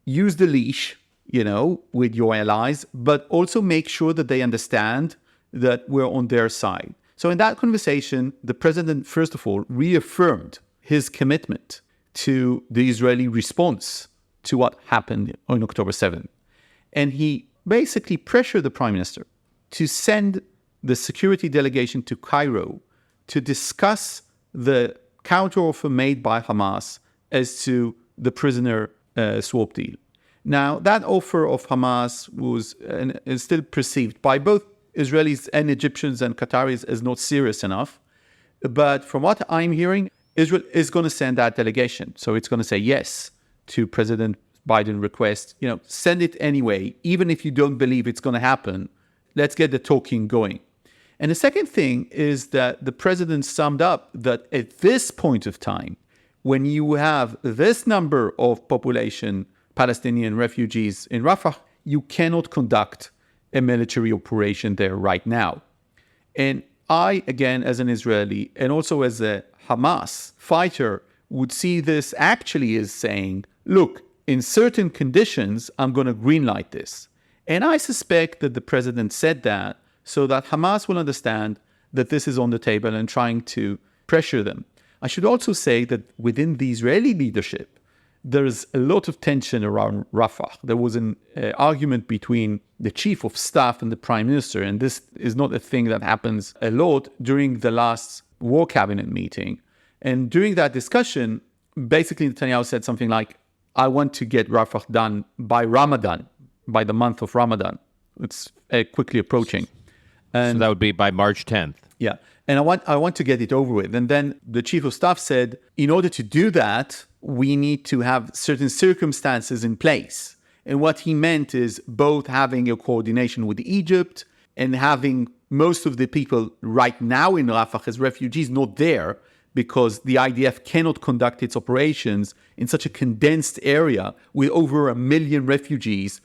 use the leash, with your allies, but also make sure that they understand that we're on their side. So in that conversation, the president, first of all, reaffirmed his commitment to the Israeli response to what happened on October 7th. And he basically pressured the prime minister to send the security delegation to Cairo to discuss the counteroffer made by Hamas as to the prisoner swap deal. Now, that offer of Hamas was and is still perceived by both Israelis and Egyptians and Qataris as not serious enough. But from what I'm hearing, Israel is going to send that delegation. So it's going to say yes to President Biden's request. Send it anyway, even if you don't believe it's going to happen. Let's get the talking going. And the second thing is that the president summed up that at this point of time, when you have this number of population, Palestinian refugees in Rafah, you cannot conduct a military operation there right now. And I, again, as an Israeli and also as a Hamas fighter, would see this actually as saying, look, in certain conditions, I'm going to greenlight this. And I suspect that the president said that so that Hamas will understand that this is on the table and trying to pressure them. I should also say that within the Israeli leadership, there's a lot of tension around Rafah. There was an argument between the chief of staff and the prime minister, and this is not a thing that happens a lot during the last war cabinet meeting. And during that discussion, basically Netanyahu said something like, I want to get Rafah done by Ramadan, by the month of Ramadan. It's quickly approaching. And so that would be by March 10th. Yeah. And I want to get it over with. And then the chief of staff said, in order to do that, we need to have certain circumstances in place. And what he meant is both having a coordination with Egypt and having most of the people right now in Rafah as refugees not there, because the IDF cannot conduct its operations in such a condensed area with over 1 million refugees.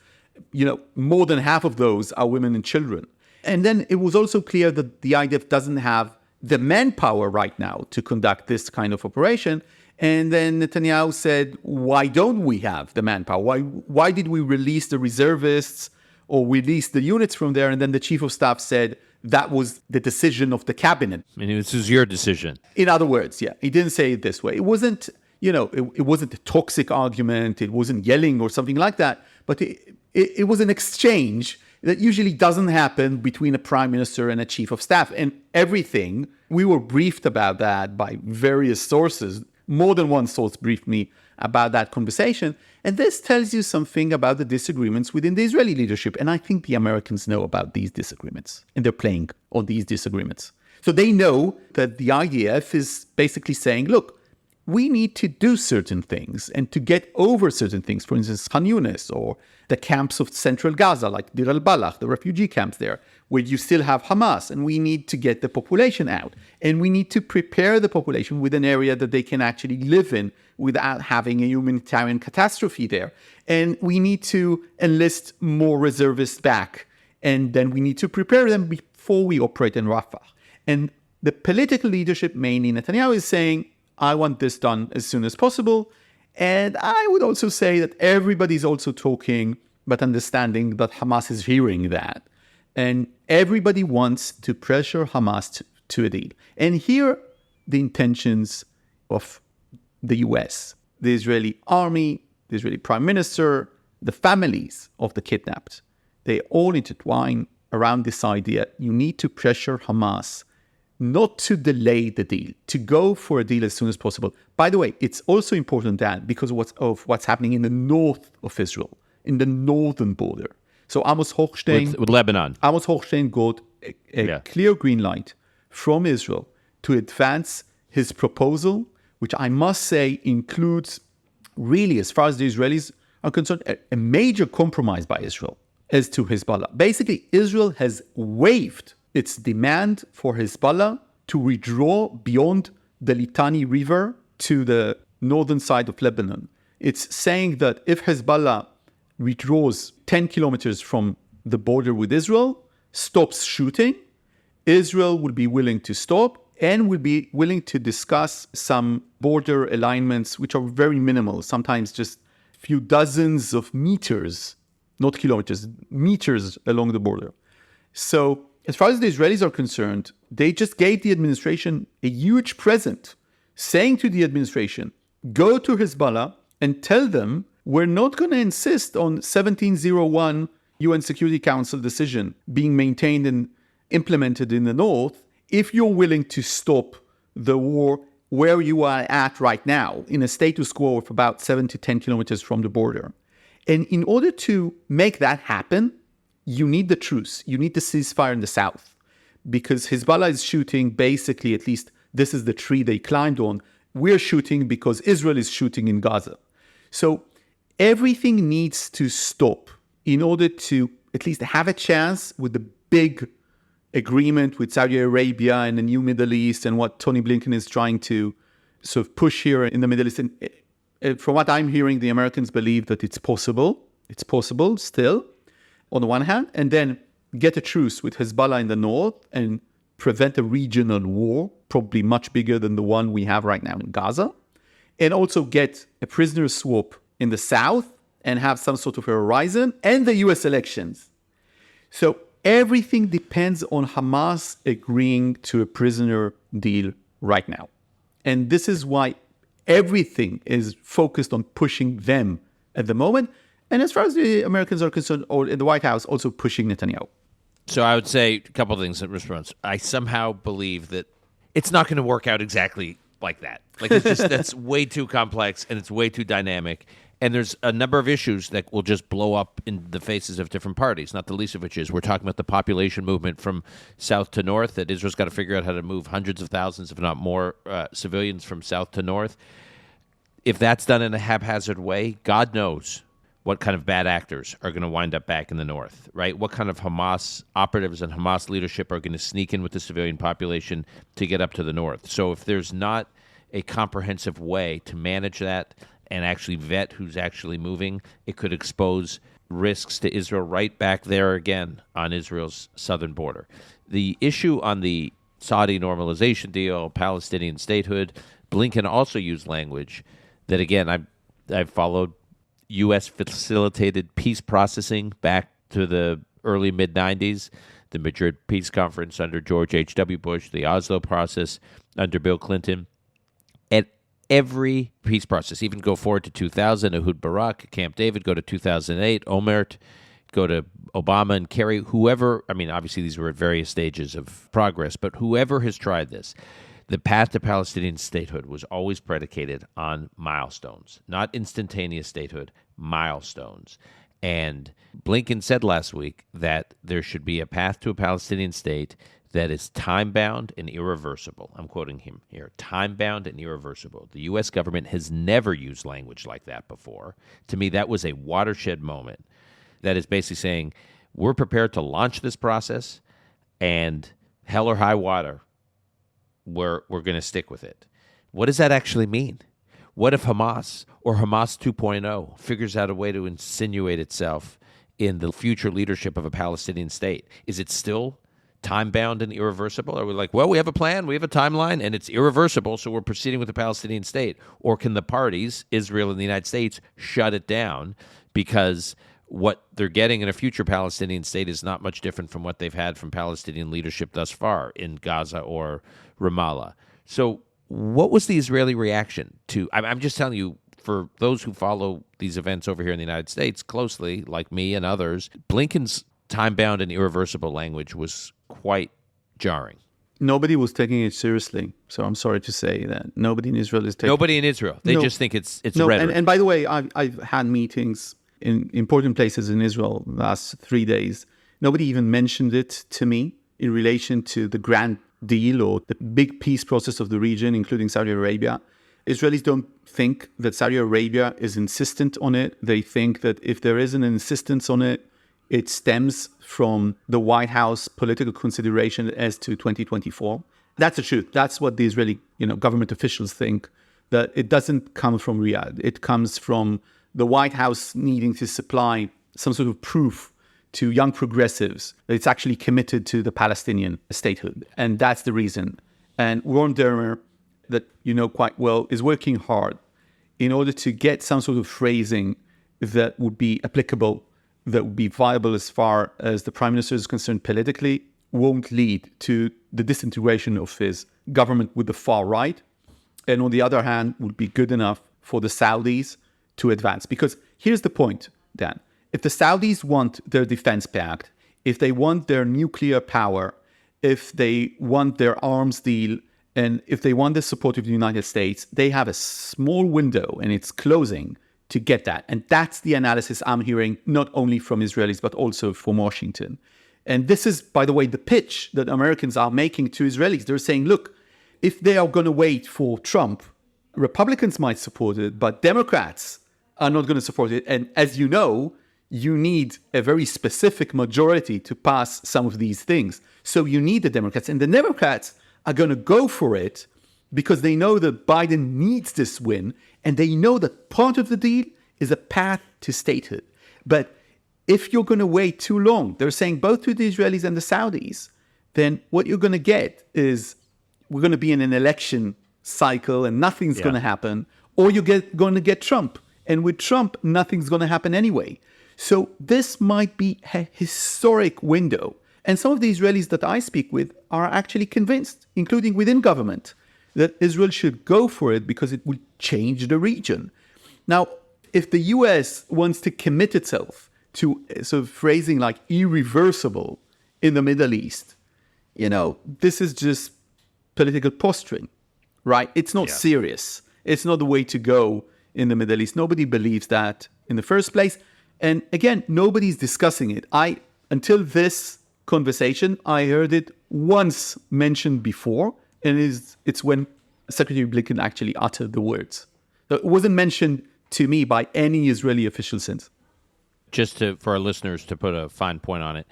More than half of those are women and children. And then it was also clear that the IDF doesn't have the manpower right now to conduct this kind of operation. And then Netanyahu said, why don't we have the manpower? Why did we release the reservists or release the units from there? And then the chief of staff said that was the decision of the cabinet. And this is your decision. In other words, yeah, he didn't say it this way. It wasn't, it wasn't a toxic argument. It wasn't yelling or something like that. But it was an exchange that usually doesn't happen between a prime minister and a chief of staff. And everything, we were briefed about that by various sources. More than one source briefed me about that conversation. And this tells you something about the disagreements within the Israeli leadership. And I think the Americans know about these disagreements. And they're playing on these disagreements. So they know that the IDF is basically saying, look, we need to do certain things and to get over certain things. For instance, Khan Yunis or the camps of central Gaza, like Dir al-Balach, the refugee camps there, where you still have Hamas, and we need to get the population out. And we need to prepare the population with an area that they can actually live in without having a humanitarian catastrophe there. And we need to enlist more reservists back. And then we need to prepare them before we operate in Rafah. And the political leadership, mainly Netanyahu, is saying, I want this done as soon as possible. And I would also say that everybody's also talking, but understanding that Hamas is hearing that. And everybody wants to pressure Hamas to a deal. And here, the intentions of the US, the Israeli army, the Israeli prime minister, the families of the kidnapped, they all intertwine around this idea. You need to pressure Hamas not to delay the deal, to go for a deal as soon as possible. By the way, it's also important that because of what's happening in the north of Israel, in the northern border. So Amos Hochstein... With Lebanon. Amos Hochstein got a clear green light from Israel to advance his proposal, which I must say includes, really, as far as the Israelis are concerned, a major compromise by Israel as to Hezbollah. Basically, Israel has waived its demand for Hezbollah to withdraw beyond the Litani River to the northern side of Lebanon. It's saying that if Hezbollah withdraws 10 kilometers from the border with Israel, stops shooting, Israel will be willing to stop and will be willing to discuss some border alignments which are very minimal, sometimes just a few dozens of meters, not kilometers, meters along the border. So as far as the Israelis are concerned, they just gave the administration a huge present, saying to the administration, go to Hezbollah and tell them we're not going to insist on 1701 UN Security Council decision being maintained and implemented in the north if you're willing to stop the war where you are at right now, in a status quo of about 7 to 10 kilometers from the border. And in order to make that happen, you need the truce. You need the ceasefire in the south, because Hezbollah is shooting basically, at least this is the tree they climbed on. We're shooting because Israel is shooting in Gaza. So everything needs to stop in order to at least have a chance with the big agreement with Saudi Arabia and the new Middle East and what Tony Blinken is trying to sort of push here in the Middle East. And from what I'm hearing, the Americans believe that it's possible. It's possible still, on the one hand, and then get a truce with Hezbollah in the north and prevent a regional war, probably much bigger than the one we have right now in Gaza, and also get a prisoner swap in the south and have some sort of a horizon, and the US elections. So everything depends on Hamas agreeing to a prisoner deal right now. And this is why Everything is focused on pushing them at the moment. And as far as the Americans are concerned, or in the White House, also pushing Netanyahu. So I would say a couple of things in response. I somehow believe that it's not going to work out exactly like that. Like, it's just, that's way too complex and it's way too dynamic. And there's a number of issues that will just blow up in the faces of different parties, not the least of which is we're talking about the population movement from south to north, that Israel's got to figure out how to move hundreds of thousands, if not more, civilians from south to north. If that's done in a haphazard way, God knows what kind of bad actors are going to wind up back in the north, right? What kind of Hamas operatives and Hamas leadership are going to sneak in with the civilian population to get up to the north? So if there's not a comprehensive way to manage that and actually vet who's actually moving, it could expose risks to Israel right back there again on Israel's southern border. The issue on the Saudi normalization deal, Palestinian statehood, Blinken also used language that, again, I've followed U.S.-facilitated peace processing back to the early mid-'90s, the Madrid Peace Conference under George H.W. Bush, the Oslo process under Bill Clinton. At every peace process, even go forward to 2000, Ehud Barak, Camp David, go to 2008, Omert, go to Obama and Kerry, whoever, I mean, obviously these were at various stages of progress, but whoever has tried this, the path to Palestinian statehood was always predicated on milestones, not instantaneous statehood, milestones. And Blinken said last week that there should be a path to a Palestinian state that is time-bound and irreversible. I'm quoting him here, time-bound and irreversible. The U.S. government has never used language like that before. To me, that was a watershed moment. That is basically saying, we're prepared to launch this process, and hell or high water, we're going to stick with it. What does that actually mean? What if Hamas or Hamas 2.0 figures out a way to insinuate itself in the future leadership of a Palestinian state? Is it still time-bound and irreversible? Are we like, well, we have a plan, we have a timeline, and it's irreversible, so we're proceeding with the Palestinian state? Or can the parties, Israel and the United States, shut it down because what they're getting in a future Palestinian state is not much different from what they've had from Palestinian leadership thus far in Gaza or Ramallah? So what was the Israeli reaction to, I'm just telling you, for those who follow these events over here in the United States closely, like me and others, Blinken's time-bound and irreversible language was quite jarring. Nobody was taking it seriously. So I'm sorry to say that nobody in Israel is taking it. Nobody in Israel. They just think it's rhetoric. And by the way, I've had meetings in important places in Israel the last 3 days. Nobody even mentioned it to me in relation to the grand deal or the big peace process of the region, including Saudi Arabia. Israelis don't think that Saudi Arabia is insistent on it. They think that if there is an insistence on it, it stems from the White House political consideration as to 2024. That's the truth. That's what the Israeli government officials think, that it doesn't come from Riyadh. It comes from the White House needing to supply some sort of proof to young progressives that it's actually committed to the Palestinian statehood. And that's the reason. And Ron Dermer, that you know quite well, is working hard in order to get some sort of phrasing that would be applicable, that would be viable as far as the Prime Minister is concerned politically, won't lead to the disintegration of his government with the far right, and on the other hand, would be good enough for the Saudis to advance. Because here's the point, Dan. If the Saudis want their defense pact, if they want their nuclear power, if they want their arms deal, and if they want the support of the United States, they have a small window, and it's closing, to get that. And that's the analysis I'm hearing, not only from Israelis, but also from Washington. And this is, by the way, the pitch that Americans are making to Israelis. They're saying, look, if they are going to wait for Trump, Republicans might support it, but Democrats are not going to support it. And as you know, you need a very specific majority to pass some of these things. So you need the Democrats. And the Democrats are going to go for it because they know that Biden needs this win. And they know that part of the deal is a path to statehood. But if you're going to wait too long, they're saying both to the Israelis and the Saudis, then what you're going to get is we're going to be in an election cycle and nothing's going to happen, or you're going to get Trump. And with Trump, nothing's going to happen anyway. So this might be a historic window. And some of the Israelis that I speak with are actually convinced, including within government, that Israel should go for it because it will change the region. Now, if the US wants to commit itself to sort of phrasing like irreversible in the Middle East, this is just political posturing, right? It's not serious. It's not the way to go in the Middle East. Nobody believes that in the first place. And again, nobody's discussing it. Until this conversation, I heard it once mentioned before, and it's when Secretary Blinken actually uttered the words. So it wasn't mentioned to me by any Israeli official since. Just for our listeners to put a fine point on it,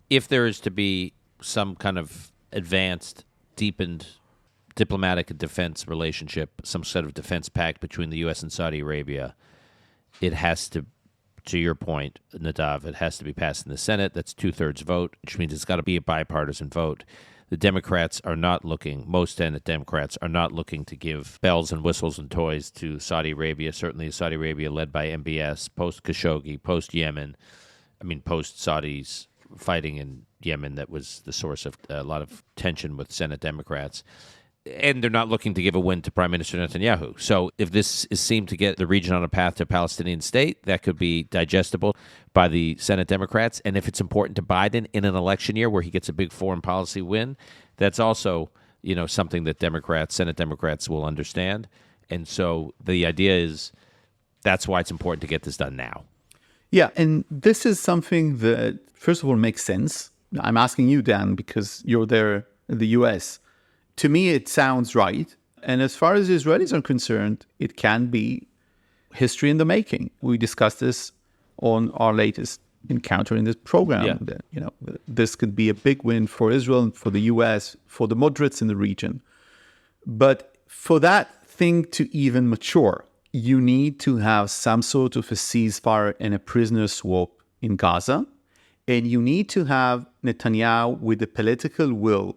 if there is to be some kind of advanced, deepened diplomatic and defense relationship, some sort of defense pact between the U.S. and Saudi Arabia, it has to your point, Nadav, it has to be passed in the Senate. That's 2/3 vote, which means it's got to be a bipartisan vote. The Democrats are not looking, most Senate Democrats are not looking to give bells and whistles and toys to Saudi Arabia, certainly Saudi Arabia led by MBS, post-Khashoggi, post-Yemen, post-Saudis fighting in Yemen that was the source of a lot of tension with Senate Democrats. And they're not looking to give a win to Prime Minister Netanyahu. So if this is seen to get the region on a path to a Palestinian state, that could be digestible by the Senate Democrats. And if it's important to Biden in an election year where he gets a big foreign policy win, that's also, something that Senate Democrats will understand. And so the idea is that's why it's important to get this done now. Yeah, and this is something that, first of all, makes sense. I'm asking you, Dan, because you're there in the U.S., to me, it sounds right. And as far as Israelis are concerned, it can be history in the making. We discussed this on our latest encounter in this program. Yeah. That, this could be a big win for Israel, for the US, for the moderates in the region. But for that thing to even mature, you need to have some sort of a ceasefire and a prisoner swap in Gaza. And you need to have Netanyahu with the political will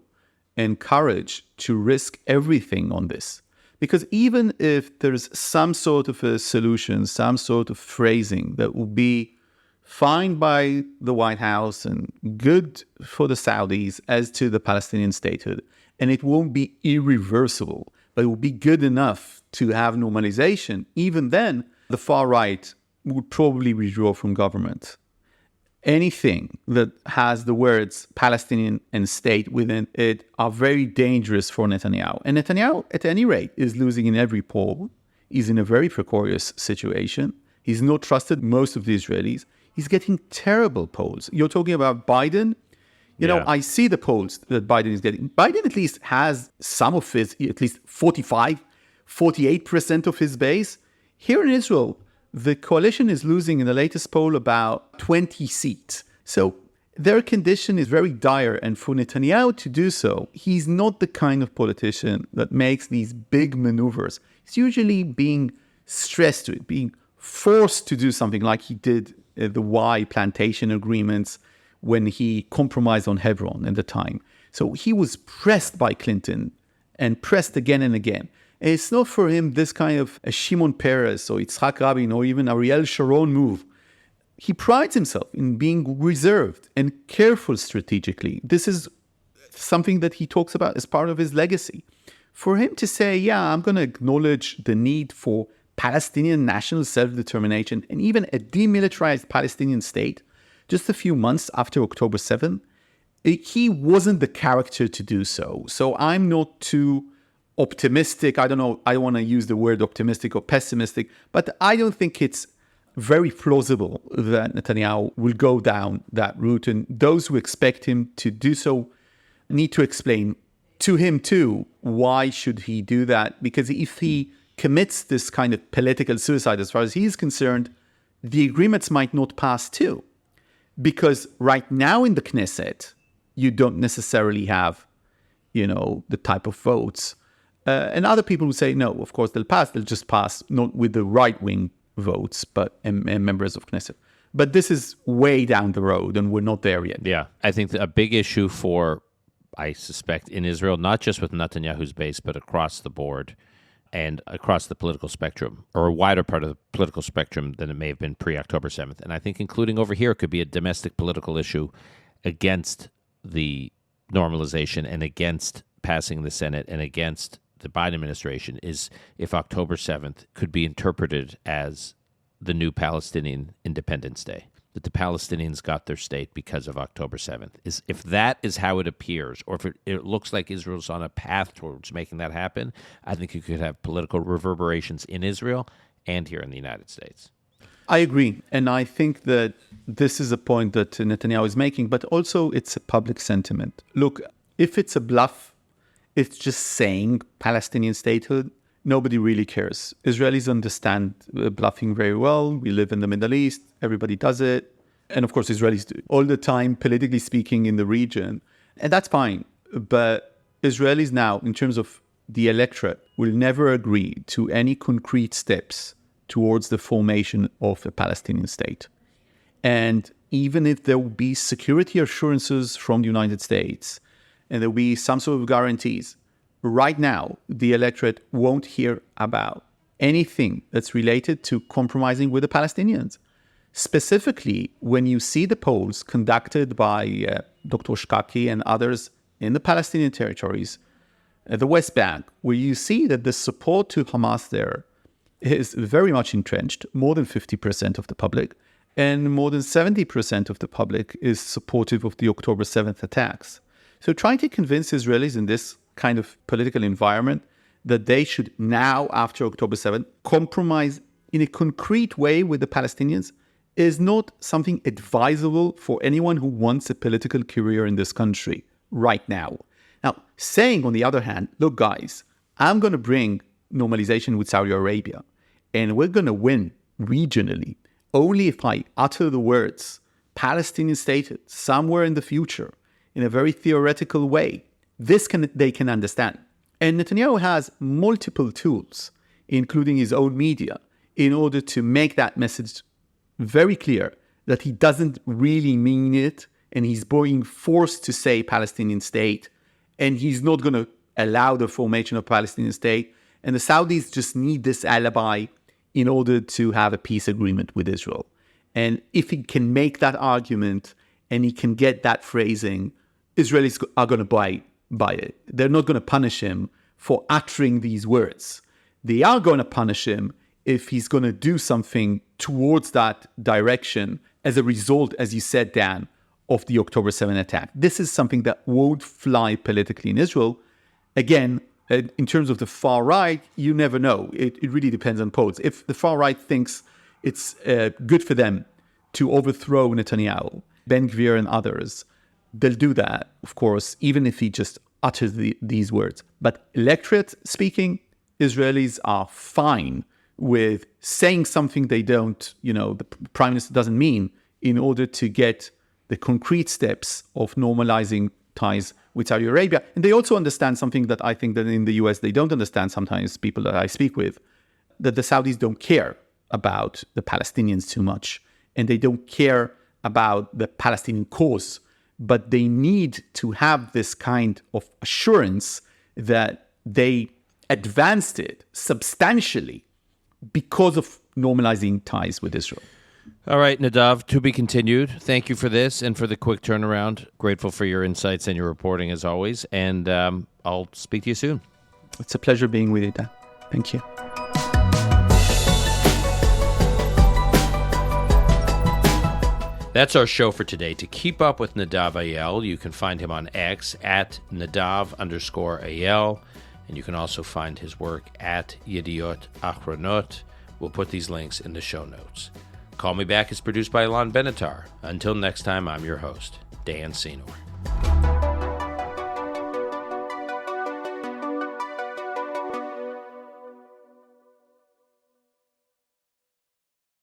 and courage to risk everything on this. Because even if there's some sort of a solution, some sort of phrasing that will be fine by the White House and good for the Saudis as to the Palestinian statehood, and it won't be irreversible, but it will be good enough to have normalization, even then, the far right would probably withdraw from government. Anything that has the words Palestinian and state within it are very dangerous for Netanyahu. And Netanyahu, at any rate, is losing in every poll. He's in a very precarious situation. He's not trusted most of the Israelis. He's getting terrible polls. You're talking about Biden. I see the polls that Biden is getting. Biden at least has some of his, at least 45, 48% of his base. Here in Israel, the coalition is losing in the latest poll about 20 seats. So their condition is very dire. And for Netanyahu to do so, he's not the kind of politician that makes these big maneuvers. He's usually being stressed to it, being forced to do something like he did the Y plantation agreements when he compromised on Hebron at the time. So he was pressed by Clinton and pressed again and again. It's not for him this kind of a Shimon Peres or Yitzhak Rabin or even Ariel Sharon move. He prides himself in being reserved and careful strategically. This is something that he talks about as part of his legacy. For him to say, I'm going to acknowledge the need for Palestinian national self-determination and even a demilitarized Palestinian state just a few months after October 7th, he wasn't the character to do so. So I'm not too optimistic. I don't know. I don't want to use the word optimistic or pessimistic, but I don't think it's very plausible that Netanyahu will go down that route. And those who expect him to do so need to explain to him too, why should he do that? Because if he commits this kind of political suicide, as far as he's concerned, the agreements might not pass too. Because right now in the Knesset, you don't necessarily have, the type of votes. And other people who say, no, of course, they'll just pass, not with the right-wing votes, but and members of Knesset. But this is way down the road, and we're not there yet. Yeah, I think a big issue I suspect, in Israel, not just with Netanyahu's base, but across the board and across the political spectrum, or a wider part of the political spectrum than it may have been pre-October 7th. And I think including over here could be a domestic political issue against the normalization and against passing the Senate and against the Biden administration is if October 7th could be interpreted as the new Palestinian Independence Day, that the Palestinians got their state because of October 7th. If that is how it appears, or if it looks like Israel's on a path towards making that happen, I think it could have political reverberations in Israel and here in the United States. I agree. And I think that this is a point that Netanyahu is making, but also it's a public sentiment. Look, if it's a bluff, it's just saying Palestinian statehood, nobody really cares. Israelis understand bluffing very well. We live in the Middle East. Everybody does it. And of course, Israelis do all the time, politically speaking, in the region. And that's fine. But Israelis now, in terms of the electorate, will never agree to any concrete steps towards the formation of a Palestinian state. And even if there will be security assurances from the United States, and there will be some sort of guarantees, right now, the electorate won't hear about anything that's related to compromising with the Palestinians. Specifically, when you see the polls conducted by Dr. Shkaki and others in the Palestinian territories, the West Bank, where you see that the support to Hamas there is very much entrenched, more than 50% of the public, and more than 70% of the public is supportive of the October 7th attacks. So trying to convince Israelis in this kind of political environment that they should now, after October 7th, compromise in a concrete way with the Palestinians is not something advisable for anyone who wants a political career in this country right now. Now, saying, on the other hand, look, guys, I'm going to bring normalization with Saudi Arabia, and we're going to win regionally only if I utter the words Palestinian statehood somewhere in the future in a very theoretical way. They can understand. And Netanyahu has multiple tools, including his own media, in order to make that message very clear that he doesn't really mean it, and he's being forced to say Palestinian state, and he's not going to allow the formation of Palestinian state. And the Saudis just need this alibi in order to have a peace agreement with Israel. And if he can make that argument and he can get that phrasing, Israelis are going to buy it. They're not going to punish him for uttering these words. They are going to punish him if he's going to do something towards that direction as a result, as you said, Dan, of the October 7th attack. This is something that won't fly politically in Israel. Again, in terms of the far right, you never know. It really depends on polls. If the far right thinks it's good for them to overthrow Netanyahu, Ben Gvir and others, they'll do that, of course, even if he just utters these words. But electorate speaking, Israelis are fine with saying something they don't, the prime minister doesn't mean, in order to get the concrete steps of normalizing ties with Saudi Arabia. And they also understand something that I think that in the US they don't understand sometimes, people that I speak with, that the Saudis don't care about the Palestinians too much. And they don't care about the Palestinian cause. But they need to have this kind of assurance that they advanced it substantially because of normalizing ties with Israel. All right, Nadav, to be continued. Thank you for this and for the quick turnaround. Grateful for your insights and your reporting as always. And I'll speak to you soon. It's a pleasure being with you, Dan. Thank you. That's our show for today. To keep up with Nadav Eyal, you can find him on X at Nadav_Eyal. And you can also find his work at Yediiot Achronot. We'll put these links in the show notes. Call Me Back is produced by Alon Benatar. Until next time, I'm your host, Dan Senor.